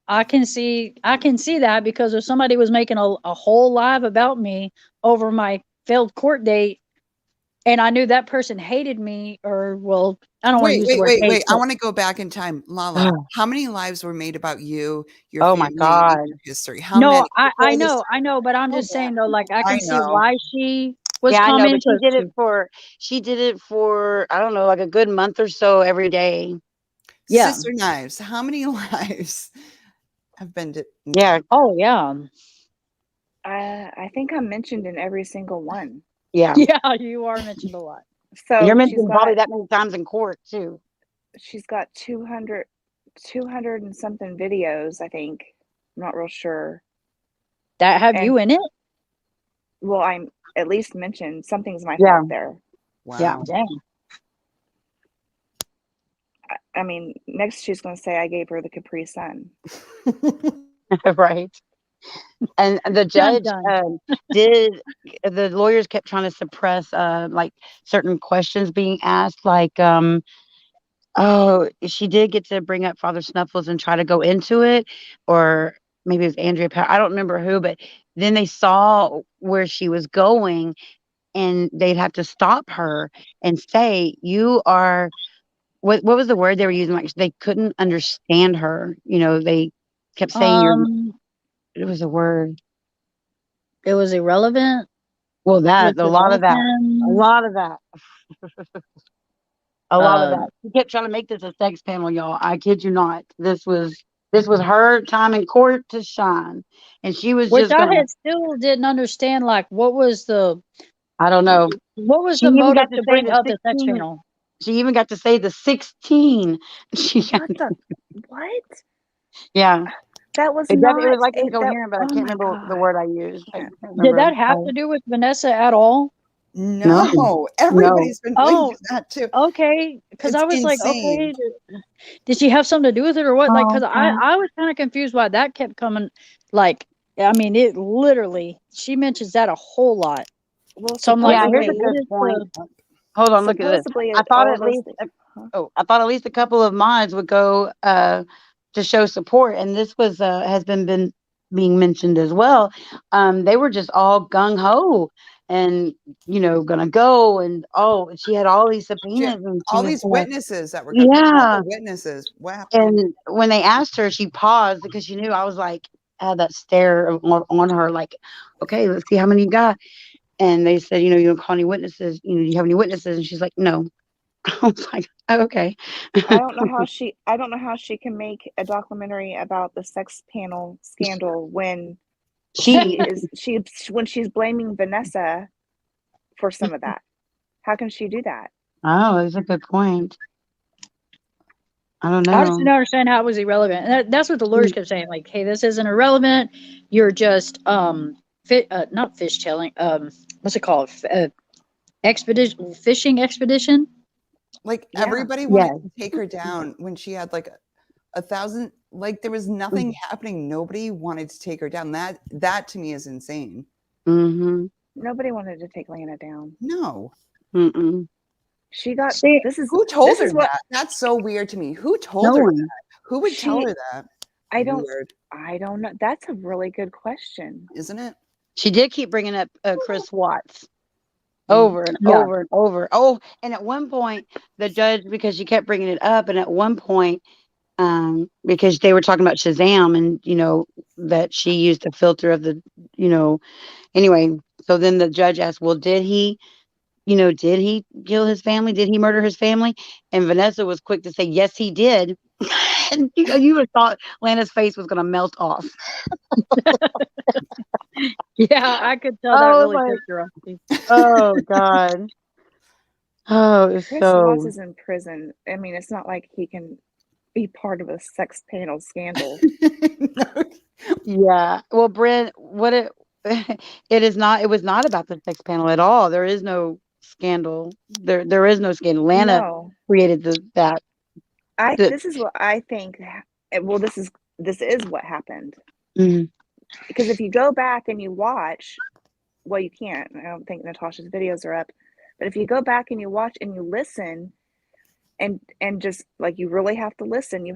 I can see that because if somebody was making a whole live about me over my failed court date and I knew that person hated me, or well, I don't want to Wait, use the wait, word wait, hate, wait. I but want to go back in time. Lala, how many lives were made about you, your Oh my family, and God. your history? How no, many I before this? know, but I'm Oh, just yeah. saying though, like I I can see know. why she was Yeah, I know, coming but because she did it for, I don't know, like a good month or so every day. yeah. Sister Knives, how many lives have been Yeah, Oh yeah. I think I'm mentioned in every single one. yeah. Yeah, you are mentioned a lot. You're So mentioned probably that many times in court too. she's got 200 and something videos, I think. I'm not real sure. That have And you in it? well, I'm at least mentioned. Something's my Yeah, fault there. yeah. Wow. Dang. I mean, next she's going to say I gave her the Capri Sun. Right. And the Done, judge done. did. The lawyers kept trying to suppress like certain questions being asked, like oh, she did get to bring up Father Snuffles and try to go into it, or maybe it was Andrea I don't remember who, but then they saw where she was going, and they'd have to stop her and say, "You are." What was the word they were using? Like they couldn't understand her. They kept saying you're. Um, It was a word. it was irrelevant. Well, With a the lot of that, a dolphins. lot of that, a lot of that. Um, He kept trying to make this a sex panel, y'all. I kid you not. This was her time in court to shine, and she was which just I gonna. had still didn't understand. Like, I don't know. what was She the even got motive to to say bring the up the sex 16. panel? She even got to say the 16. She got, What the? What? yeah. That was It not was like a that. incoherent, but I Oh can't my remember the God. word I used. I Can't. can't Did remember. that have to do with Vanessa at all? No, No, no. everybody's been blaming Oh, that too. okay. Because It's I was like, insane. okay, did she have something to do with it or what? Like, because I Okay. I was kind of confused why that kept coming. Like, I mean, it literally she mentions that a whole lot. Well, So I'm like, Yeah, here's okay, a supposedly, what good is point. the Hold on, look at this. supposedly, I thought all at those least things. Huh? I thought at least a couple of mods would go to show support, and this was has been being mentioned as well. They were just all gung ho and gonna go, and oh, she had all these She had subpoenas, and she all was these gonna. witnesses that were coming. All Yeah, the witnesses. What happened? and when they asked her, she paused because she knew I was like, I had that stare on her, like, okay, let's see how many you got. And they said, you don't call any witnesses. Do you have any witnesses? And she's like, no. I was like, oh, okay. I don't know how she can make a documentary about the sex panel scandal when She, when she's blaming Vanessa for some of that. How can she do that? oh, that's a good point. I don't I just didn't know. understand how it was irrelevant. And that's what the lawyers Mm, kept saying. Like, hey, this isn't irrelevant. You're just not fishtailing. What's it called? Expedition, fishing expedition. Like Yeah. everybody wanted yes. to take her down when she had like a thousand. Like there was nothing happening. Nobody wanted to take her down. That to me is insane. Mm-hmm. Nobody wanted to take Lana down. No. Mm-mm. She got See, Who told this her is what that? That's so weird to me. Who told No her one. that? Who would tell she her that? I don't Weird, I don't know. That's a really good question. isn't it? She did keep bringing up Chris Watts Mm. over and yeah. over and over. Oh, and at one point, the judge, because she kept bringing it up, and at one point, because they were talking about Shazam, and that she used a filter of the, anyway. So then the judge asked, well, did he kill his family? Did he murder his family? And Vanessa was quick to say, yes, he did. And you would have thought Lana's face was going to melt off. Yeah, I could tell that Oh really my, pissed her off. oh God. Oh, it's Chris Watts so is in prison. I mean, it's not like he can be part of a sex panel scandal. No. yeah. Well, Brent, what it it is not. It was not about the sex panel at all. There is no scandal. There is no scandal. Lana No, created that. The, this is what I think. Well, this is what happened. mm, Because if you go back and you watch, well, you can't. I don't think Natasha's videos are up, but if you go back and you watch and you listen, and just like you really have to listen,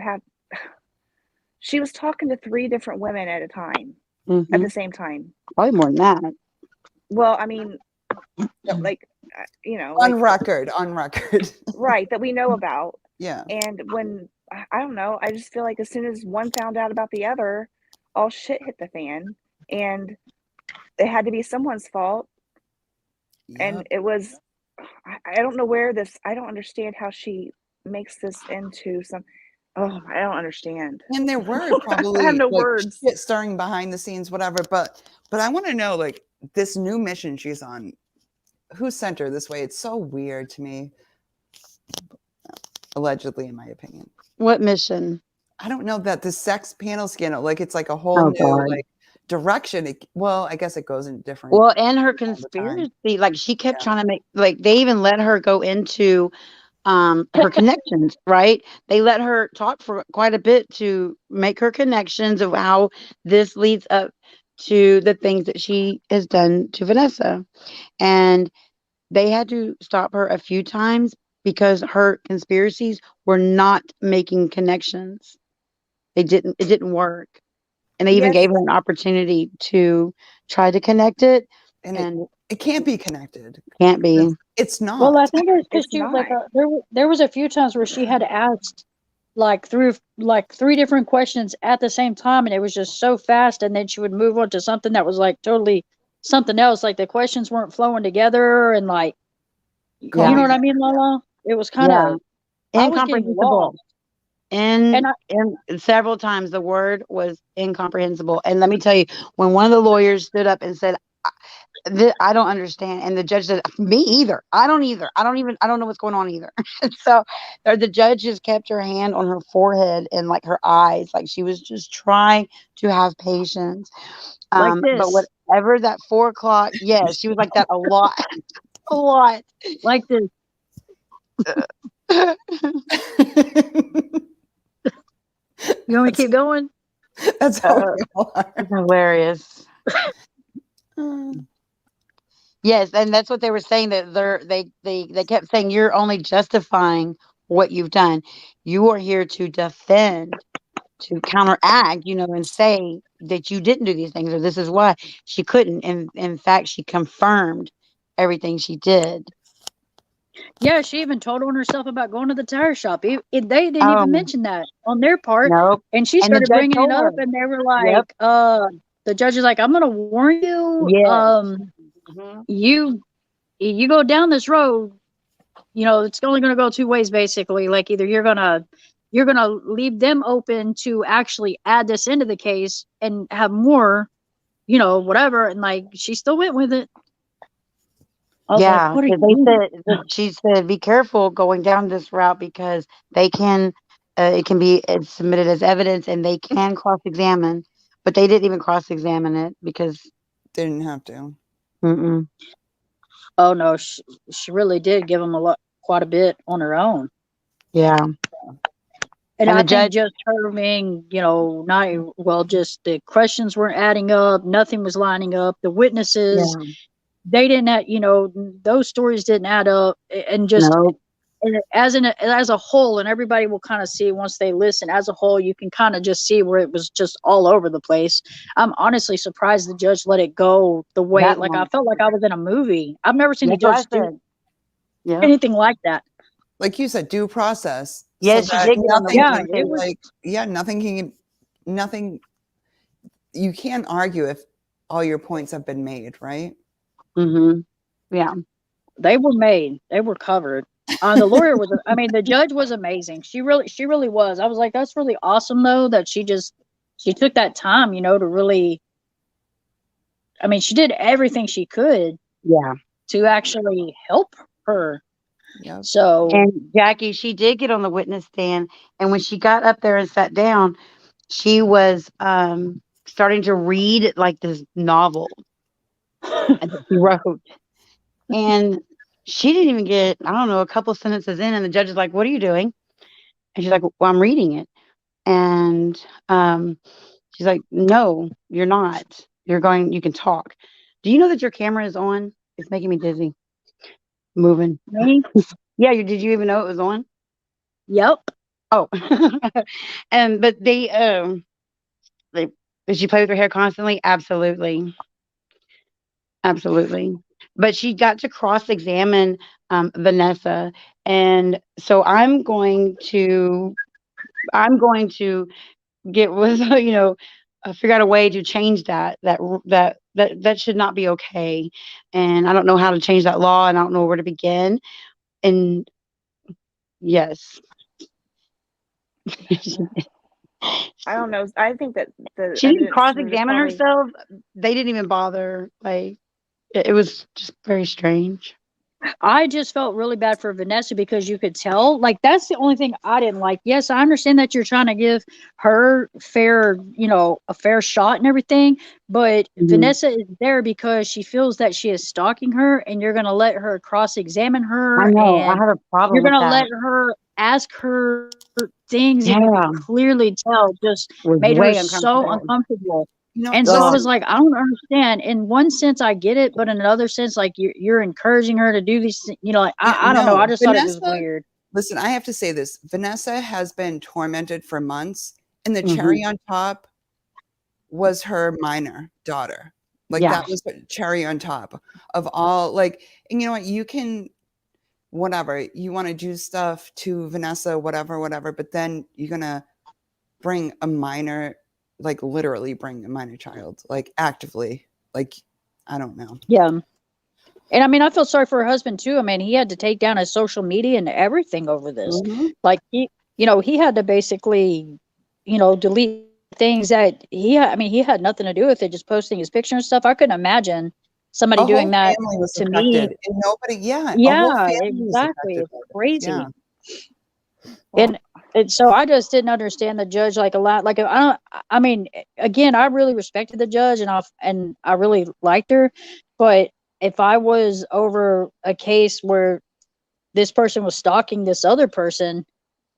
she was talking to 3 different women at a time, at hmm the same time. Probably more than that. Well, I mean, Mm. like, On like, record, on record. right, that we know about. Yeah. And when, I don't know, I just feel like as soon as one found out about the other, all shit hit the fan, and it had to be someone's fault. And Yep. it was, I don't know where this, I don't understand how she makes this into some, oh, I don't understand. And there were I have probably no like words. shit stirring behind the scenes, whatever. But I want to know, like, this new mission she's on, who sent her this way? It's so weird to me. Allegedly, in my opinion. What mission? I don't know that the sex panel scandal, like it's like a whole Oh new God. like direction. Well, I guess it goes in different Well, and her all the time. conspiracy, like she kept Yeah. trying to make, like they even let her go into her connections, right? They let her talk for quite a bit to make her connections of how this leads up to the things that she has done to Vanessa. And they had to stop her a few times because her conspiracies were not making connections. It didn't work. And they even Yes, gave her an opportunity to try to connect it, And and it can't be connected. can't be. It's Well, not. I think it's because it's she not. there was a few times where she had asked like through like 3 different questions at the same time, and it was just so fast, and then she would move on to something that was like totally something else. Like the questions weren't flowing together, and like you Yeah, know what Cozy. I mean, Lala? It was kind yeah, of I was getting incomprehensible. lost, and And several times the word was incomprehensible. And let me tell you, when one of the lawyers stood up and said, I don't understand," and the judge said, "Me either. I don't either. I don't know what's going on either." And so, or the judge just kept her hand on her forehead and like her eyes, like she was just trying to have patience. like But this, whatever that 4 o'clock, yes, she was like that a lot, a lot. like this. You want me to keep going? That's how we all are. It's hilarious. Yes, and that's what they were saying, that they kept saying you're only justifying what you've done. You are here to defend, to counteract, and say that you didn't do these things or this is why she couldn't. And in fact, she confirmed everything she did. Yeah, she even told on herself about going to the tire shop. They didn't even Um, mention that on their part, nope. and she And the started judge bringing it told up, her, and they were "Yep, like, the judge is like, I'm gonna warn you, yes, mhm, you go down this road, it's only gonna go 2 ways basically. Like either you're gonna leave them open to actually add this into the case and have more, whatever. And like she still went with it. I was like, yeah." what are you 'Cause they doing? said that she said, "Be careful going down this route because they can, it can be submitted as evidence and they can cross-examine." But they didn't even cross-examine it because, Didn't have to. mm-mm, Oh no, she really did give him quite a bit on her own. yeah. And And I the judge, think just her being, not well, just the questions weren't adding up, nothing was lining up. The witnesses, yeah, they didn't, those stories didn't add up, and just no, as a whole, and everybody will kind of see once they listen. As a whole, you can kind of just see where it was just all over the place. I'm honestly surprised the judge let it go the way, that like I long. felt like I was in a movie. I've never seen a That's what I judge do said. Yep. anything like that. Like you said, due process. So Yes, she that did get on the nothing Yeah, can witness it be stand. was. like, yeah, nothing, you can't argue if all your points have been made, right? Mm-hmm. Yeah. They were made. They were covered. The lawyer was. I mean, the judge was amazing. She really was. I was like, that's really awesome though that she took that time, to really. I mean, she did everything she could Yeah. to actually help her. Yep. So And Jackie, she did get on the witness stand, and when she got up there and sat down, she was starting to read like this novel that she wrote, and she didn't even get, I don't know, a couple sentences in, and the judge is like, "What are you doing?" And she's like, "Well, I'm reading it." And she's like, "No, you're not. You're going. You can talk. Do you know that your camera is on? It's making me dizzy. Moving. me, Yeah. Did you even know it was on? yep. Oh, and but they did she play with her hair constantly? Absolutely, absolutely. But she got to cross examine Vanessa, and so I'm going to get with figure out a way to change that should not be okay, and I don't know how to change that law, and I don't know where to begin. And yes, I don't know. I think that the she didn't evidence cross would have examine probably. herself. They didn't even bother. Like it was just very strange. I just felt really bad for Vanessa because you could tell, like, that's the only thing I didn't like. Yes, I understand that you're trying to give her fair, a fair shot and everything, but Mhm. Vanessa is there because she feels that she is stalking her, and you're going to let her cross examine I her, know. I and have a you're problem going with to that. let her ask her things that you could Yeah, clearly tell just was made her way so uncomfortable. uncomfortable. You know, And so I Ugh. was like, I don't understand. In one sense, I get it, but in another sense, like you're encouraging her to do these, like yeah, I don't know. I no, just thought it was Vanessa. weird. Listen, I have to say this. Vanessa has been tormented for months, and the Mhm. cherry on top was her minor daughter. Like Yeah, that was the cherry on top of all. Like, and you know what? You can whatever you want to do stuff to Vanessa, whatever, whatever. But then you're gonna bring a minor, like literally bring a minor child, like actively. Like I don't know. Yeah. And I mean, I feel sorry for her husband too. I mean, he had to take down his social media and everything over this. Hmm. Like he had to basically, delete things that I mean, he had nothing to do with it, just posting his picture and stuff. I couldn't imagine somebody A doing whole that family was to me. affected, and nobody. Yeah, a whole Yeah, family was exactly. affected It's by this. Yeah. crazy. Well, And so I just didn't understand the judge like a lot. Like I don't. I mean, again, I really respected the judge, and I really liked her. But if I was over a case where this person was stalking this other person,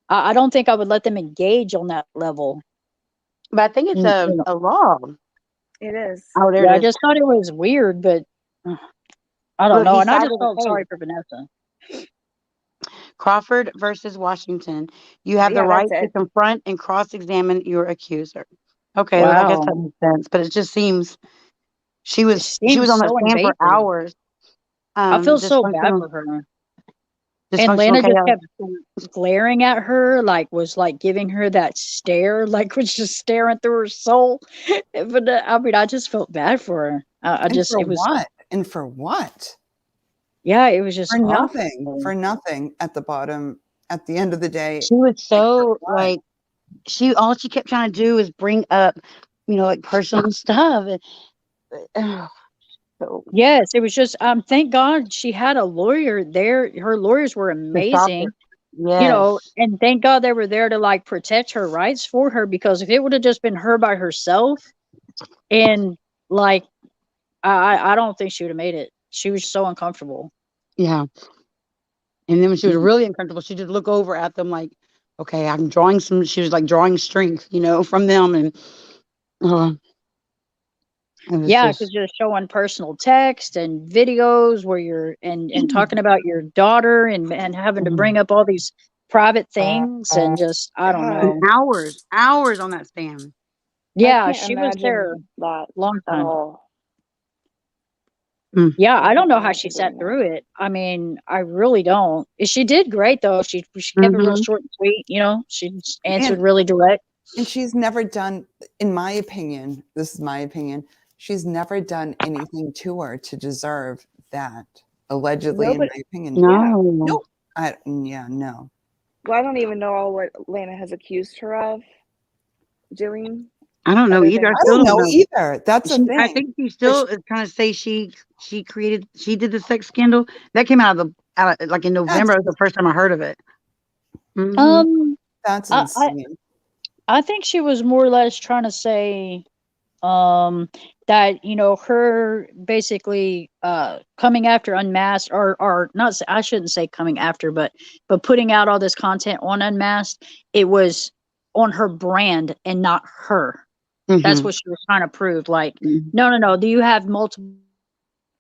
I don't think I would let them engage on that level. but I think it's Mm, a law. it is. Oh, there Yeah, it I is. just thought it was weird, but I don't Look, know. he And I sided just with felt the case. sorry for Vanessa. Crawford versus Washington. You have the Yeah, that's right to it. confront and cross-examine your accuser. Okay, well, I guess Wow, that makes sense, but it just seems it she was seems on that so stand for invasive. hours. I feel so bad Dysfunctional, for her. And dysfunctional Lana just chaos. kept glaring at her, like was like giving her that stare, like was just staring through her soul. But I mean, I just felt bad for her. I And just, for it was, what? And for what? yeah, it was just For nothing. awful. For nothing at the bottom. At the end of the day, She was like for so what? like she kept trying to do is bring up, like personal stuff. And, so Yes, it was just, thank God she had a lawyer there. Her lawyers were to stop it. amazing, Yes. and thank God they were there to like protect her rights for her because if it would have just been her by herself and like, I don't think she would have made it. She was so uncomfortable. Yeah. And then when she was really uncomfortable, she just look over at them like, okay, I'm drawing some. She was like drawing strength, from them, and uh, it was Yeah, because just you're showing personal text and videos where you're and talking about your daughter and having to bring up all these private things and just I don't God, and know. hours on that stand. I Yeah, can't she was there imagine that long at time. all. Mm. Yeah, I I don't can't know how she imagine sat doing that. through it. I mean, I really don't. She did great though. She kept it real Mhm. short and sweet. She just answered And really direct. she's never done, in my opinion, this is my opinion, she's never done anything to her to deserve that. Allegedly, in Nobody, my opinion. yeah. No. Nope. Yeah, no. Well, I don't even know all what Lana has accused her of doing. I don't know other either. than I I still don't don't know know. either. That's a I thing. think she But still is trying to say she did the sex scandal. That came out of, like in that's November. That was the first time I heard of it. Hmm. Um, that's I, I insane. I think she was more or less trying to say, um, that her basically coming after Unmasked, or not. I shouldn't say coming after, but putting out all this content on Unmasked, it was on her brand and not her. That's Hmm. what she was trying to prove. Like, no, no, no. Do you have multiple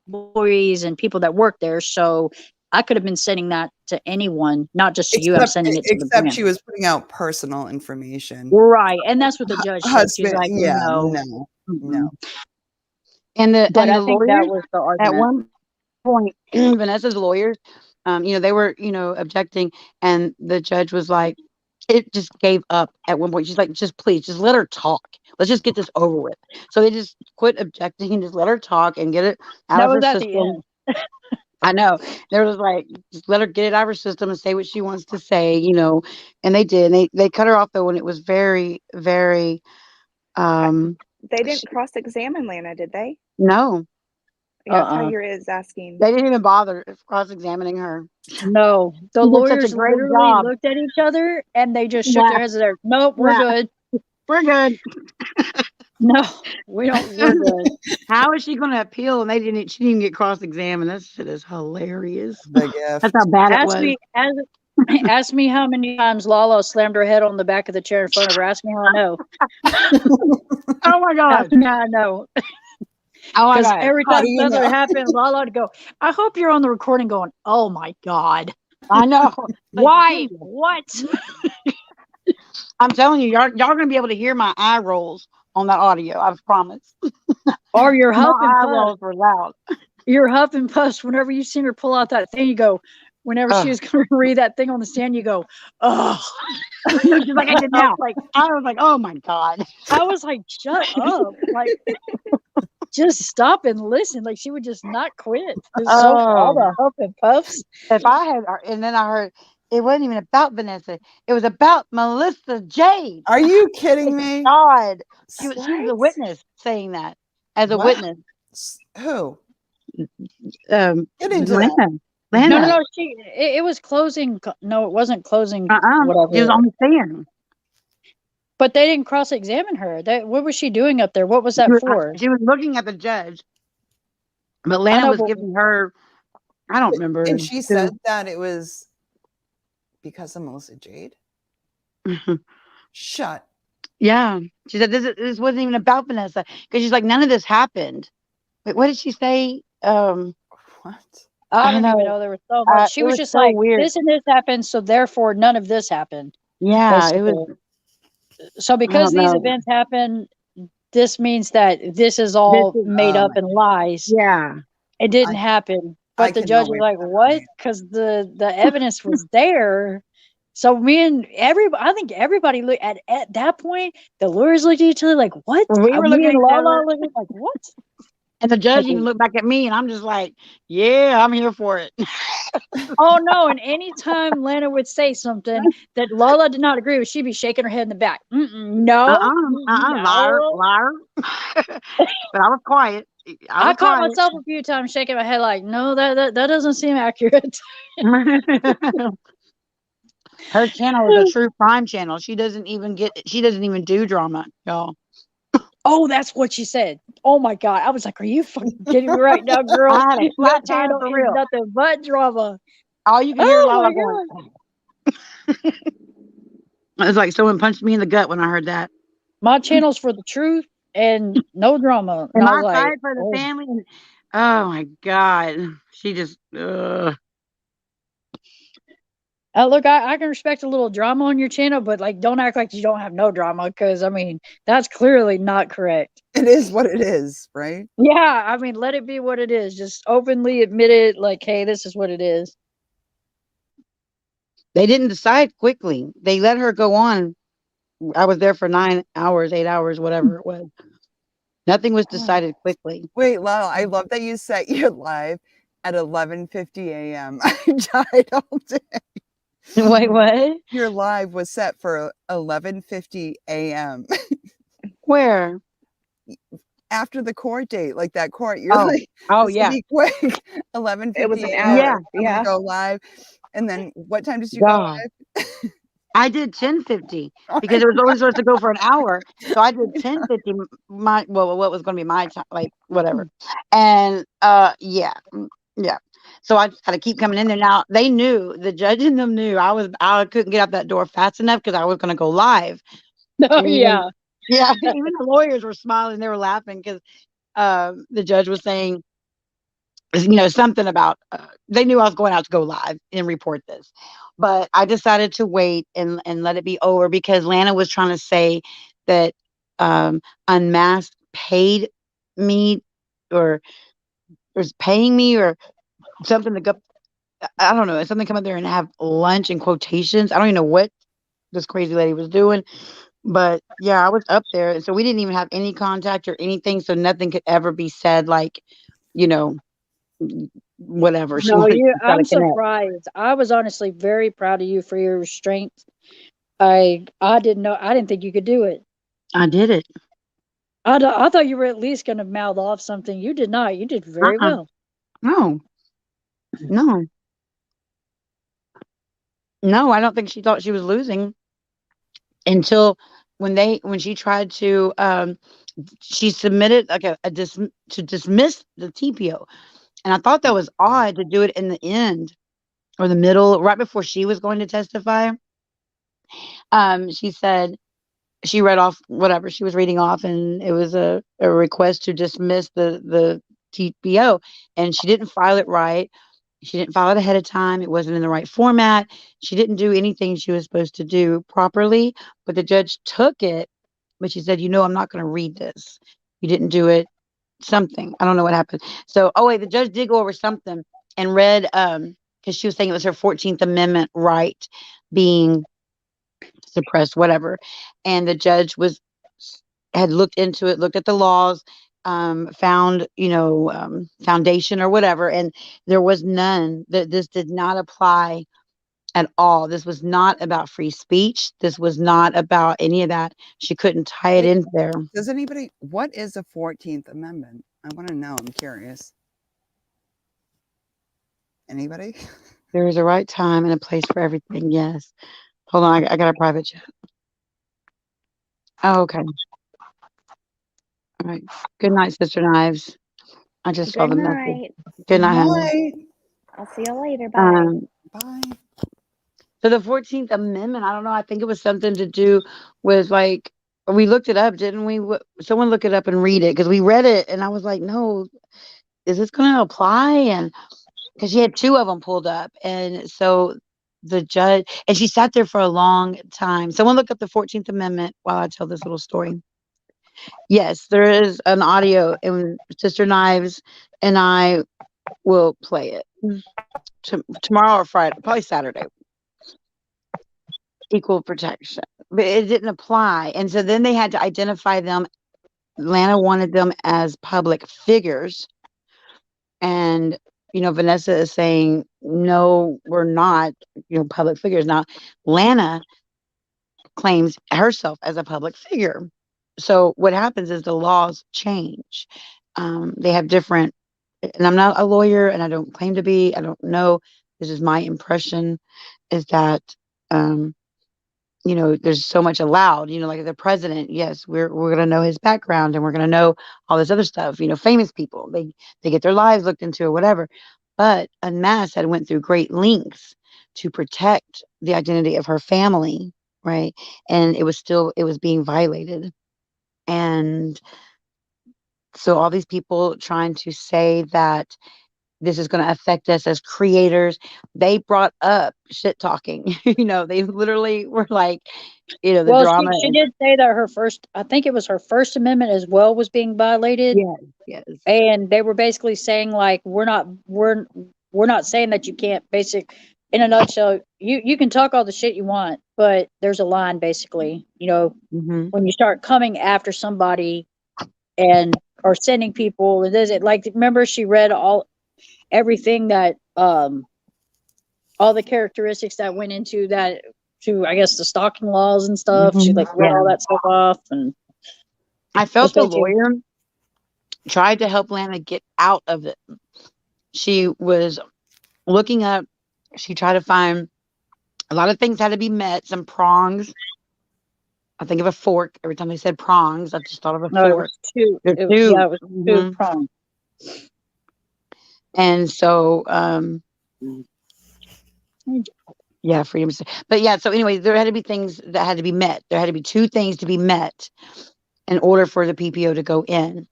employees and people that work there? So I could have been sending that to anyone, not just to you. I'm Except sending it to the except brand. she was putting out personal information. Right. And that's what the judge said. She's Husband, like, yeah, no. no, no. Mm-mm. And the But I the think that lawyers was the at argument. one point, Vanessa's lawyers, they were, objecting, and the judge was like, it just gave up at one point. She's like, just please, just let her talk. Let's just get this over with. So they just quit objecting and just let her talk and get it out That of her was at the system. end. I know. They was like, just let her get it out of her system and say what she wants to say, and they did. They cut her off though when it was very, very I, um they sh- didn't cross-examine Lana, did they? no. Yeah, Uh-uh. Tiger is asking. They didn't even bother cross examining her. No. The She did such a lawyers great literally job. looked at each other and they just shook their Yeah. heads at her. Nope, we're Yeah. good. We're good. No, we don't. We're good. How is she going to appeal? And she didn't even get cross examined. That shit is hilarious. The That's how gift. bad it Ask was. me, ask me how many times LaLa slammed her head on the back of the chair in front of her. Ask me how I know. Oh my Ask God. me how I know. Oh my Because God. every How time do you something know? would happen, LaLa would go, I hope you're on the recording going, oh my God. I know. Like, Why? dude, What? I'm telling you, y'all going to be able to hear my eye rolls on that audio. I promise. Or you're My huffing eye puff. rolls were loud. You're huffing puffs whenever you seen her pull out that thing. You go, whenever she Ugh. was going to read that thing on the stand, you go, oh. Just like I did I was now. like, I was like, oh my God. shut up. Like, just stop and listen. Like, she would just not quit. It's so all Oh. the huff and puffs. If I had, and then I heard it wasn't even about Vanessa. It was about Melissa Jade. Are you My kidding me? God, she was a What? witness saying that as a What? witness. Who? Get into that. Lana, No, no, Lana. no. It was closing. No, it wasn't closing. She was Whatever. on the stand. But they didn't cross examine her. What was she doing up there? What was She that was, for? she was looking at the judge, but I Lana know, was but giving her. I don't remember. And she said that it was because of Melissa Jade. Shut. Yeah, she said this wasn't even about Vanessa because she's like none of this happened. Wait, what did she say? What? I I don't even know. know. There was so much. She It was was just so like, weird. this and this happened, so therefore none of this happened. Yeah, it was. Basically. So I because don't these know. events happen, this means that this is This all is made Oh up my and lies. yeah. It I, didn't happen. I But the judge cannot was wait like, for that what? movie. Because the evidence was there. So me and everybody, I think everybody looked at that point, the lawyers looked at each other like, what? We were Me looking at and each LaLa other, looked like, what? and the judge Like, even looked back at me, and I'm just like, "Yeah, I'm here for it." oh no. And anytime Lana would say something that LaLa did not agree with, she'd be shaking her head in the back. No, Liar, no. liar. But I was quiet. I I was caught quiet. myself a few times shaking my head like, no, that doesn't seem accurate. Her channel is a true crime channel. She doesn't even do drama, y'all. Oh, that's what she said. Oh my God. I was like, are you fucking kidding me right now, I girl? had a That flat tire channel for is real. nothing but drama. All you can hear is Oh my Lala going. God. It was like someone punched me in the gut when I heard that. My channel's for the truth and no drama. And And I was my like, side for the oh. family. And, oh my God, she just. Look, I can respect a little drama on your channel, but like, don't act like you don't have no drama, because I mean, that's clearly not correct. It is what it is, right? Yeah, I mean, let it be what it is. Just openly admit it, like, hey, this is what it is. They didn't decide quickly. They let her go on. I was there for 9 hours, 8 hours, whatever it was. Nothing was decided quickly. Wait, Lala, I love that you set your live at 11:50 a.m. I died all day. Wait, what? Your live was set for 11:50 a.m. Where? After the court date, like that court, you're Oh, like, oh this will yeah, be quick. It was 11:50 an a.m. yeah. hour. I'm gonna Yeah. go live. And then what time did you go God, live? I did 10:50 Oh because my it was only supposed to go for an hour. So I did 10:50 my well, what was going to be my time, like whatever. And yeah, yeah. So I just had to keep coming in there. Now they knew, the judge and them knew I couldn't get out that door fast enough because I was going to go live. Oh And even yeah. yeah, even the lawyers were smiling. They were laughing because the judge was saying, something about they knew I was going out to go live and report this. But I decided to wait and let it be over because Lana was trying to say that Unmasked paid me or was paying me or something to go. I don't know, something come up there and have lunch in quotations. I don't even know what this crazy lady was doing. But yeah, I was up there. And so we didn't even have any contact or anything. So nothing could ever be said like, you know, whatever. She No, wanted you. to try I'm to connect. surprised. I was honestly very proud of you for your restraint. I didn't know. I didn't think you could do it. I did it. I thought you were at least going to mouth off something. You did not. You did very Uh-uh. well. No, no, no. I don't think she thought she was losing until when she tried to she submitted like to dismiss the TPO, and I thought that was odd to do it in the end or the middle, right before she was going to testify. She said she read off whatever she was reading off, and it was a request to dismiss the TPO, and she didn't file it right. She didn't file it ahead of time. It wasn't in the right format. She didn't do anything she was supposed to do properly, but the judge took it. But she said, I'm not going to read this. You didn't do it. Something. I don't know what happened. So, oh wait, the judge did go over something and read because she was saying it was her 14th Amendment right being suppressed, whatever. And the judge had looked into it, looked at the laws, found foundation or whatever, and there was none that this did not apply at all. This was not about free speech. This was not about any of that. She couldn't tie it Wait, in there. does anybody, what is the 14th Amendment? I want to know. I'm curious. Anybody? There is a right time and a place for everything. Yes. Hold on, I got a private chat. Oh, okay. All right. Good night, Sister Knives. I just saw Good the message. night. Good Good night, honey. night. I'll see you later. Bye. Um, Bye. so the 14th Amendment, I don't know. I think it was something to do with like, we looked it up, didn't we? Someone look it up and read it because we read it and I was like, no, is this going to apply? And because she had two of them pulled up. And so the judge, and she sat there for a long time. Someone look up the 14th Amendment while I tell this little story. Yes, there is an audio, and Sister Knives and I will play it tomorrow or Friday, probably Saturday. Equal protection, but it didn't apply. And so then they had to identify them. Lana wanted them as public figures. And, Vanessa is saying, no, we're not, public figures. Now, Lana claims herself as a public figure. So what happens is the laws change. They have different, and I'm not a lawyer and I don't claim to be, I don't know. This is my impression is that, um, there's so much allowed, like the president. Yes, we're going to know his background and we're going to know all this other stuff, famous people, they get their lives looked into or whatever. But Unmasked had went through great lengths to protect the identity of her family, right? And it was being violated. And so all these people trying to say that this is going to affect us as creators, they brought up shit talking. They literally were like, the Well, drama. she did say that her first, I think it was her First Amendment as well, was being violated, Yes, yes. and they were basically saying like we're not saying that you can't. In a nutshell, you can talk all the shit you want, but there's a line basically. Mhm. When you start coming after somebody and or sending people, and does it like remember she read everything that all the characteristics that went into that to I guess the stalking laws and stuff. She Mhm. like read Yeah. all that stuff off and I felt the especially. lawyer tried to help Lana get out of it. She was looking up. She tried to find a lot of things had to be met. Some prongs. I think of a fork every time they said prongs. I just thought of a No, it fork. was two. There's Yeah, two. it was two Hmm. prongs. And so, yeah, freedom. But yeah, so anyway, there had to be things that had to be met. There had to be two things to be met in order for the PPO to go in.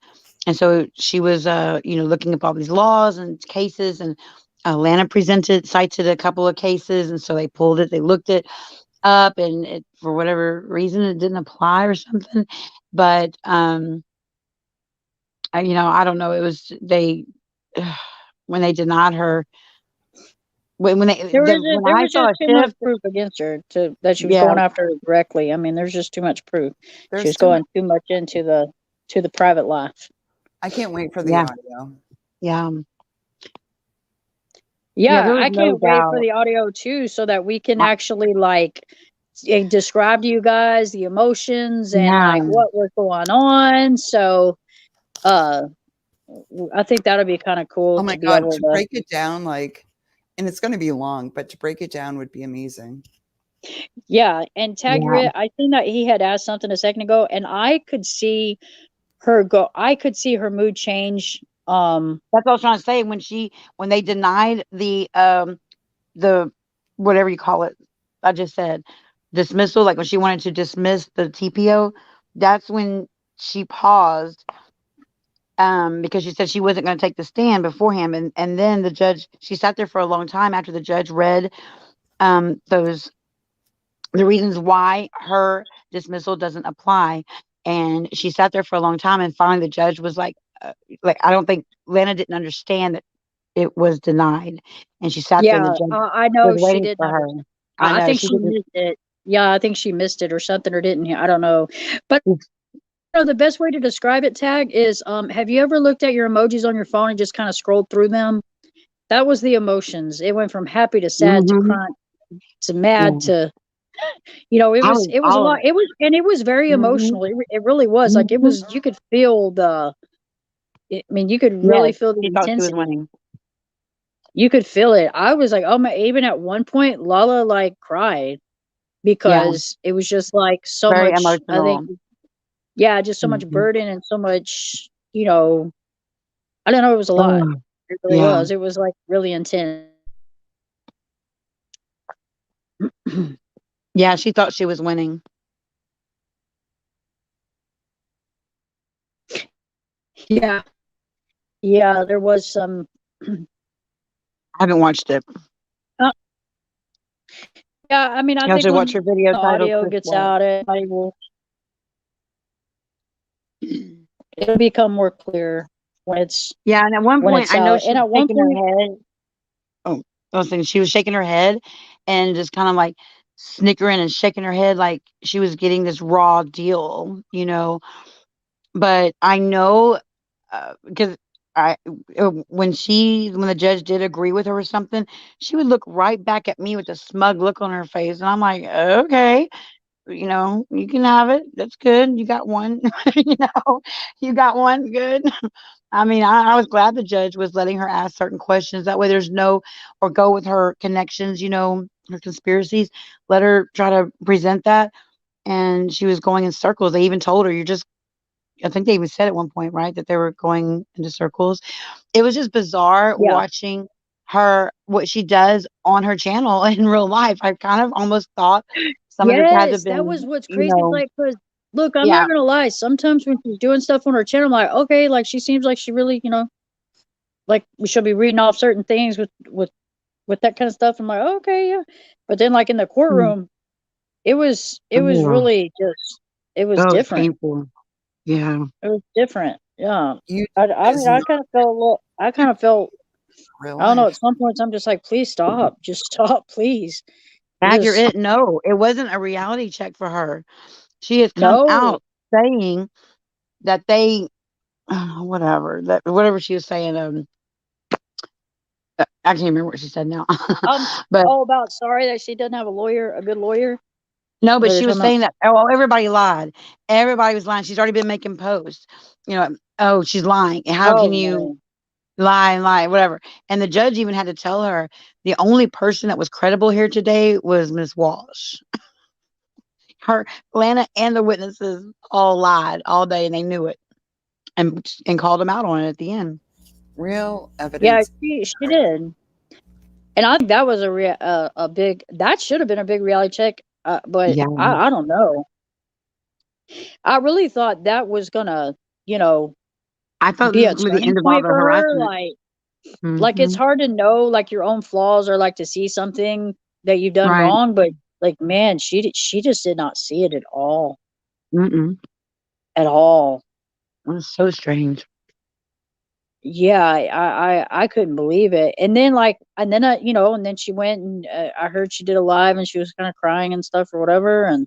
And so she was, looking up all these laws and cases, and Lana cited a couple of cases, and so they pulled it. They looked it up, and for whatever reason, it didn't apply or something. But I don't know. It was they when they denied her when There I was saw just a too much shift. proof against her that she was Yeah, going after her directly. I mean, there's just too much proof. She There's was too much. going too much into the private life. I can't wait for the yeah, audio. yeah, yeah. Yeah, There was I no can't wait for doubt. the audio too, so that we can I- actually describe to you guys the emotions and Yeah, like what was going on. So, uh, I think that'll be kind of cool Oh my to be god, able to to. break it down, like, and it's going to be long, but to break it down would be amazing. Yeah, and yeah. Tagria, I think that he had asked something a second ago, and I could see her go. I could see her mood change. That's what I was trying to say. When they denied the whatever you call it, I just said dismissal. Like when she wanted to dismiss the TPO, that's when she paused. Because she said she wasn't going to take the stand beforehand, and then the judge. She sat there for a long time after the judge read those the reasons why her dismissal doesn't apply. And she sat there for a long time, and finally the judge was like I don't think Lana didn't understand that it was denied, and she sat there, and the Yeah, judge I was know she waiting didn't for her. understand. I I know think she she didn't. missed it. Yeah, I think she missed it or something, or didn't hear. I don't know. But the best way to describe it, Tag, is have you ever looked at your emojis on your phone and just kind of scrolled through them? That was the emotions. It went from happy to sad to Hmm. crying to mad Yeah, to it I was was it was a all of lot. it. It was very Hmm. emotional. It really was. Like it Hmm. was. You could feel I mean, you could really Yes, feel the she thought she was intensity. winning. You could feel it. I was like, oh my! Even at one point, Lala like cried Yeah, because it was just like so very much. I think, emotional. yeah, just so much Hmm. burden and so much. I don't know. It was a lot. Oh, It really yeah. was. It was like really intense. Yeah, she thought she was winning. Yeah, yeah. There was some. I haven't watched it. Uh, yeah, I mean, I You think should watch when her video the titled audio Chris gets Watts. out, it'll become more clear when Yeah, and at one point, I know out. she And was at one shaking her point, head. Oh, I was thinking she was shaking her head and just kind of like snickering and shaking her head like she was getting this raw deal. But I know because I when the judge did agree with her or something, she would look right back at me with a smug look on her face, and I'm like, okay, you can have it. That's good. You got one. You got one. Good. I mean, I was glad the judge was letting her ask certain questions. That way, there's no, or go with her connections, her conspiracies. Let her try to present that. And she was going in circles. They even told her, I think they even said at one point, right, that they were going into circles. It was just bizarre yeah. watching what she does on her channel in real life. I kind of almost thought some of this had to have Yes, that was been, what's crazy. Like, 'cause look, I'm yeah, not gonna lie. Sometimes when she's doing stuff on her channel, I'm like, okay, like she seems like she really, like we should be reading off certain things with that kind of stuff. I'm like, okay, yeah. But then, like in the mm, courtroom, it was oh, really just it was oh, it's different. painful. Yeah. It was different. Yeah. YouTube I is mean, not I kind of felt. real I don't know. At life. some points, I'm just like, please stop. Just stop, please. Just Accurate. No, it wasn't a reality check for her. She has come no. out saying that they, whatever she was saying. I can't remember what she said now, Um. but Oh, about sorry that she doesn't have a good lawyer. No, but Or you're she was talking about? saying that, oh, everybody lied. Everybody was lying. She's already been making posts. Oh, she's lying. How Oh can you no. lie and lie, whatever? And the judge even had to tell her the only person that was credible here today was Miss Walsh. Her, Lana, and the witnesses all lied all day, and they knew it, and called them out on it at the end. Real Yeah, evidence. she did. And I think that was a big, that should have been a big reality check. But Yeah, I don't know. I really thought that was gonna, you know, I thought this be was a going to be the turning end of all point the for her. harassment. Like it's Hmm. hard to know like your own flaws or like to see something that you've done Right. wrong, but like man, she just did not see it Mm-mm. at all. It was so strange. Yeah, I couldn't believe it. And then like, and then you know, and then she went and I heard she did a live and she was kind of crying and stuff or whatever, and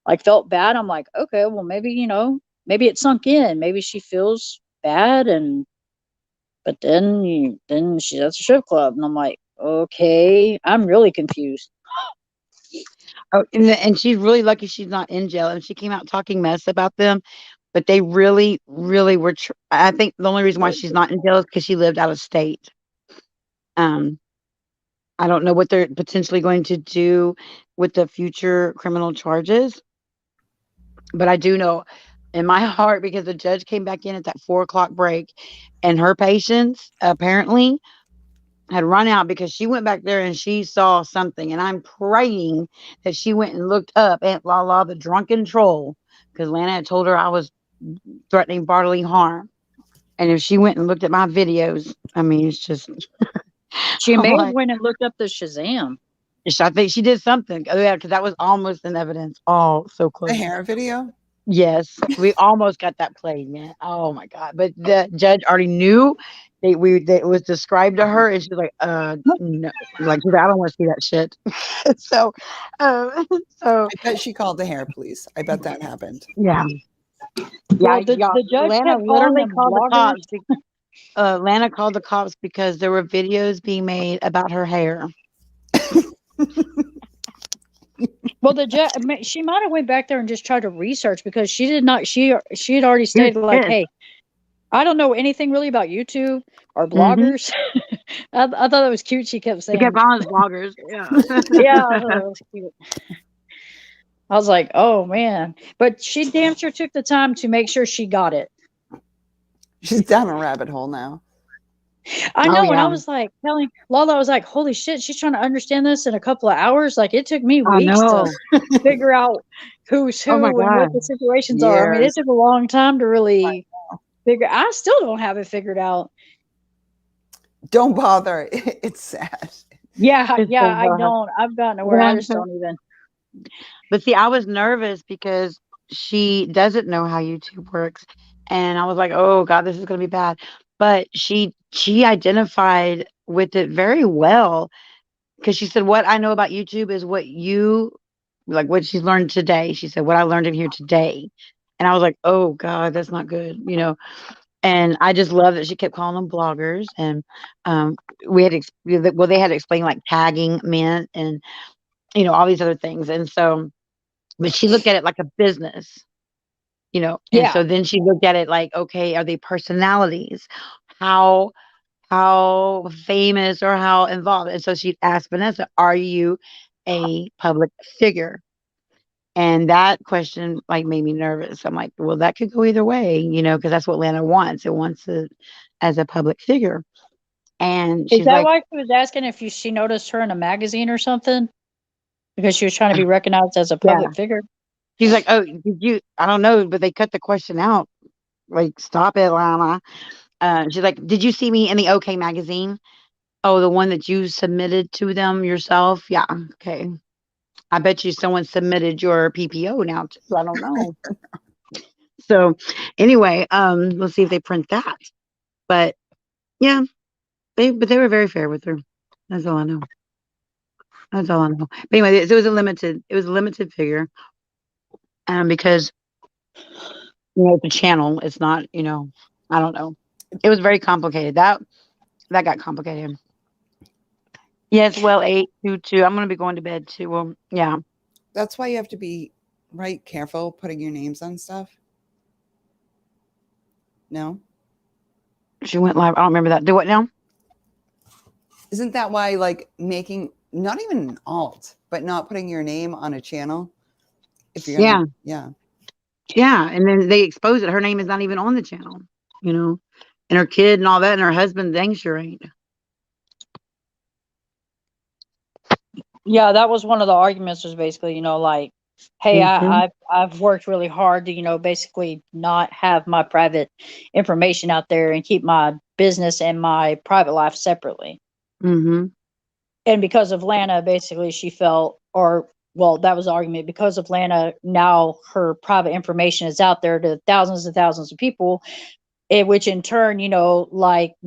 like felt bad. I'm like, okay, well maybe maybe it sunk in. Maybe she feels bad, and but then she's at the strip club, and I'm like, okay, I'm really confused. Oh, and she's really lucky she's not in jail. And she came out talking mess about them, but they really, really were. I think the only reason why she's not in jail is because she lived out of state. Um, I don't know what they're potentially going to do with the future criminal charges, but I do know in my heart because the judge came back in at that 4 o'clock break, and her patience apparently had run out because she went back there and she saw something. And I'm praying that she went and looked up Aunt LaLa, the drunken troll, because Lana had told her I was threatening bodily harm. And if she went and looked at my videos, I mean, it's just, She I'm may have like, went and looked up the Shazam. I think she did something. Oh, yeah, because that was almost in evidence. Oh, so The close. hair video. Yes, we almost got that played, man. Oh my god! But the judge already knew that it was described to her, and she's like, no, like she's like, I don't want to see that shit. so, um, so I bet she called the hair police. I bet that happened. yeah, yeah, Well, yeah. the judge Lana kept calling literally them called the bloggers. cops. Lana called the cops because there were videos being made about her hair. Well, she might have went back there and just tried to research because she did not. She had already She was stated like, pissed. "Hey, I don't know anything really about YouTube or Mm-hmm. bloggers." I thought it was cute. She kept She kept saying, calling us bloggers. Yeah. "Yeah, I thought that was cute." I was like, "Oh man!" But she damn sure took the time to make sure she got it. She's down a rabbit hole now. I Oh know, and I yeah. was like telling Lala, I was like, "Holy shit, she's trying to understand this in a couple of hours." Like it took me I weeks to know. figure out who's Oh my who and what god. the situations are. I mean, Years. it took a long time to really figure. I still don't have it figured out. Don't bother. It's sad. Yeah, It's yeah, so I bad. don't. I've gotten to where I just Yeah. don't even. But see, I was nervous because she doesn't know how YouTube works. And I was like, "Oh god, this is going to be bad." But she identified with it very well because she said, "What I know about YouTube is what you like what she's learned today." She said, "What I learned in here today." And I was like, "Oh god, that's not good." And I just love that she kept calling them bloggers, and um we had well, they had to explain like tagging meant, and all these other things. And so but she looked at it like a business. And Yeah, so then she looked at it like, okay, are they personalities? How how famous or how involved? And so she asked Vanessa, are you a public figure? And that question like made me nervous. I'm like, well, that could go either way, because that's what Lana wants. It wants it as a public figure. And is she's that like, why she was asking if she noticed her in a magazine or something because she was trying to be recognized as a yeah. public figure? She's like, oh, did you? I don't know, but they cut the question out. Like, stop it, Lana. She's like, did you see me in the OK magazine? Oh, the one that you submitted to them yourself? Yeah. Okay. I bet you someone submitted your PPO now too. I don't know. So anyway, let's see if they print that. But yeah, they were very fair with her. That's all I know. That's all I know. But anyway, it was a limited figure. Because it's a channel. It's not. I don't know. It was very complicated. That got complicated. Yes, well, 8:22. I'm gonna be going to bed too. Well, yeah. That's why you have to be careful putting your names on stuff. No, She went live. I don't remember that. Do what now? isn't that why making not even an alt, but not putting your name on a channel? If you're Yeah. gonna, yeah. Yeah. And then they expose it. Her name is not even on the channel, you know, and her kid and all that, and her husband, dang sure ain't. Yeah, that was one of the arguments, was basically, like, hey, Mhm. I've worked really hard to, basically not have my private information out there and keep my business and my private life separately. Mhm. And because of Lana, basically she felt, or well, that was the argument, because of Lana, now her private information is out there to thousands and thousands of people, which in turn,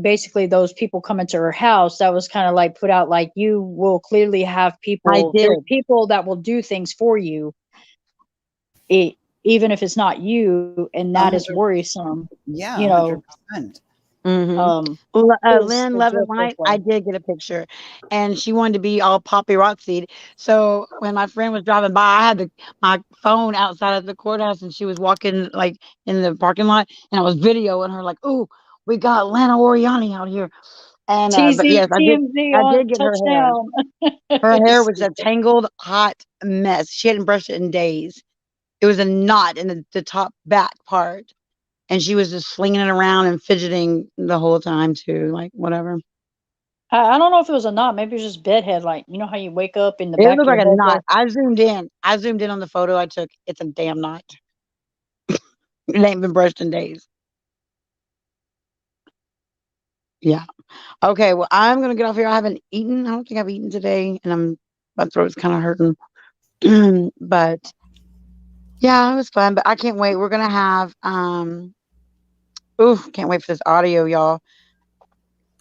basically those people come into her house, that was kind of like put out, like, you will clearly have I people, did. there's people that will do things for you, it, even if it's not you, and that is 100. worrisome, Yeah, you know 100%. Mhm. um is Lynn the Love and gist of Light, I what. did get a picture, and she wanted to be all paparazzi. So when my friend was driving by, I had my phone outside of the courthouse, and she was walking like in the parking lot, and I was videoing her like, "Ooh, we got Lana Oriani out here." And but yes, TMZ I on did get her hair. touchdown. Her hair was a Stupid. tangled, hot mess. She hadn't brushed it in days. It was a knot in the top back part. And she was just slinging it around and fidgeting the whole time too, like whatever. I don't know if it was a knot. Maybe it was just bedhead. Like, you know how you wake up in the It back of looked your like a head knot. there? I zoomed in. I zoomed in on the photo I took. It's a damn knot. It ain't been brushed in days. Yeah. Okay. Well, I'm gonna get off here. I haven't eaten. I don't think I've eaten today, and my throat's kind of hurting. But yeah, it was fun. But I can't wait. We're gonna have oof, can't wait for this audio, y'all.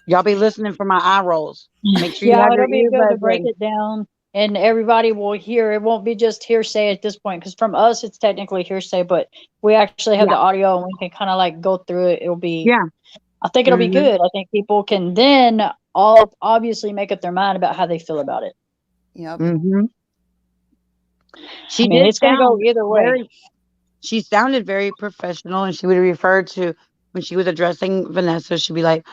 Y'all be listening for my eye rolls. Make sure you Yeah, have your it'll be good to earbuds break ready. it down, and everybody will hear. It won't be just hearsay at this point, because from us it's technically hearsay, but we actually have Yeah. the audio and we can kind of like go through it. It'll be, Yeah. I think it'll be Hmm. good. I think people can then all obviously make up their mind about how they feel about it. Yep. Hmm. I She mean, did it's going to go sound either way. very she sounded very professional, and she would refer to, when she was addressing Vanessa, she'd be like,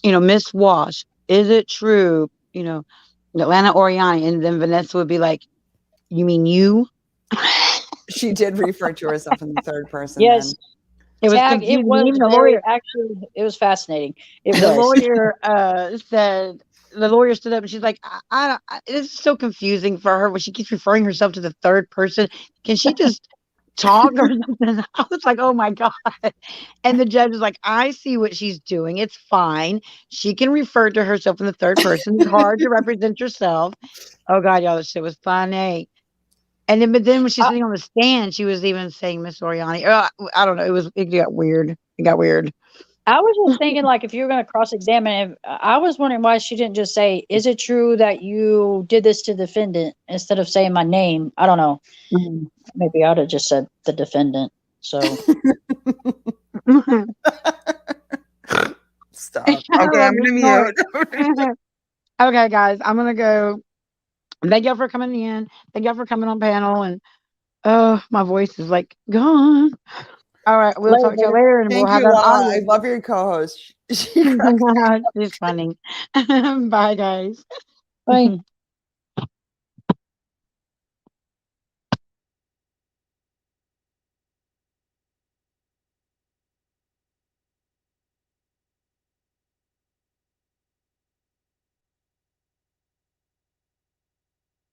Miss Wash, is it true, Atlanta Oriani? And then Vanessa would be like, you mean you? She did refer to herself in the third person Yes, then. It was tag. It confusing. was Even very, actually, it was fascinating. It the was. lawyer said, the lawyer stood up and she's like, it's so confusing for her when she keeps referring herself to the third person. Can she just talk or something? I was like, oh my God. And the judge was like, I see what she's doing. It's fine. She can refer to herself in the third person. It's hard to represent yourself. Oh God, y'all, this shit was funny. And then, but then when she's I, sitting on the stand, she was even saying Miss Oriani. I don't know. It got weird. It got weird. I was just thinking, like, if you're going to cross examine, I was wondering why she didn't just say, is it true that you did this to the defendant, instead of saying my name? I don't know. Mhm. Maybe I would have just said the defendant. So, Stop. I Okay, love I'm your gonna snort. mute. Okay, guys, I'm gonna go. Thank y'all for coming in. Thank y'all for coming on panel. And oh, my voice is like gone. All right, we'll talk to you later. later, and we'll Thank have you, that LaLa. I audio. love your co-host. She cracks me. She's funny. Bye, guys. Bye.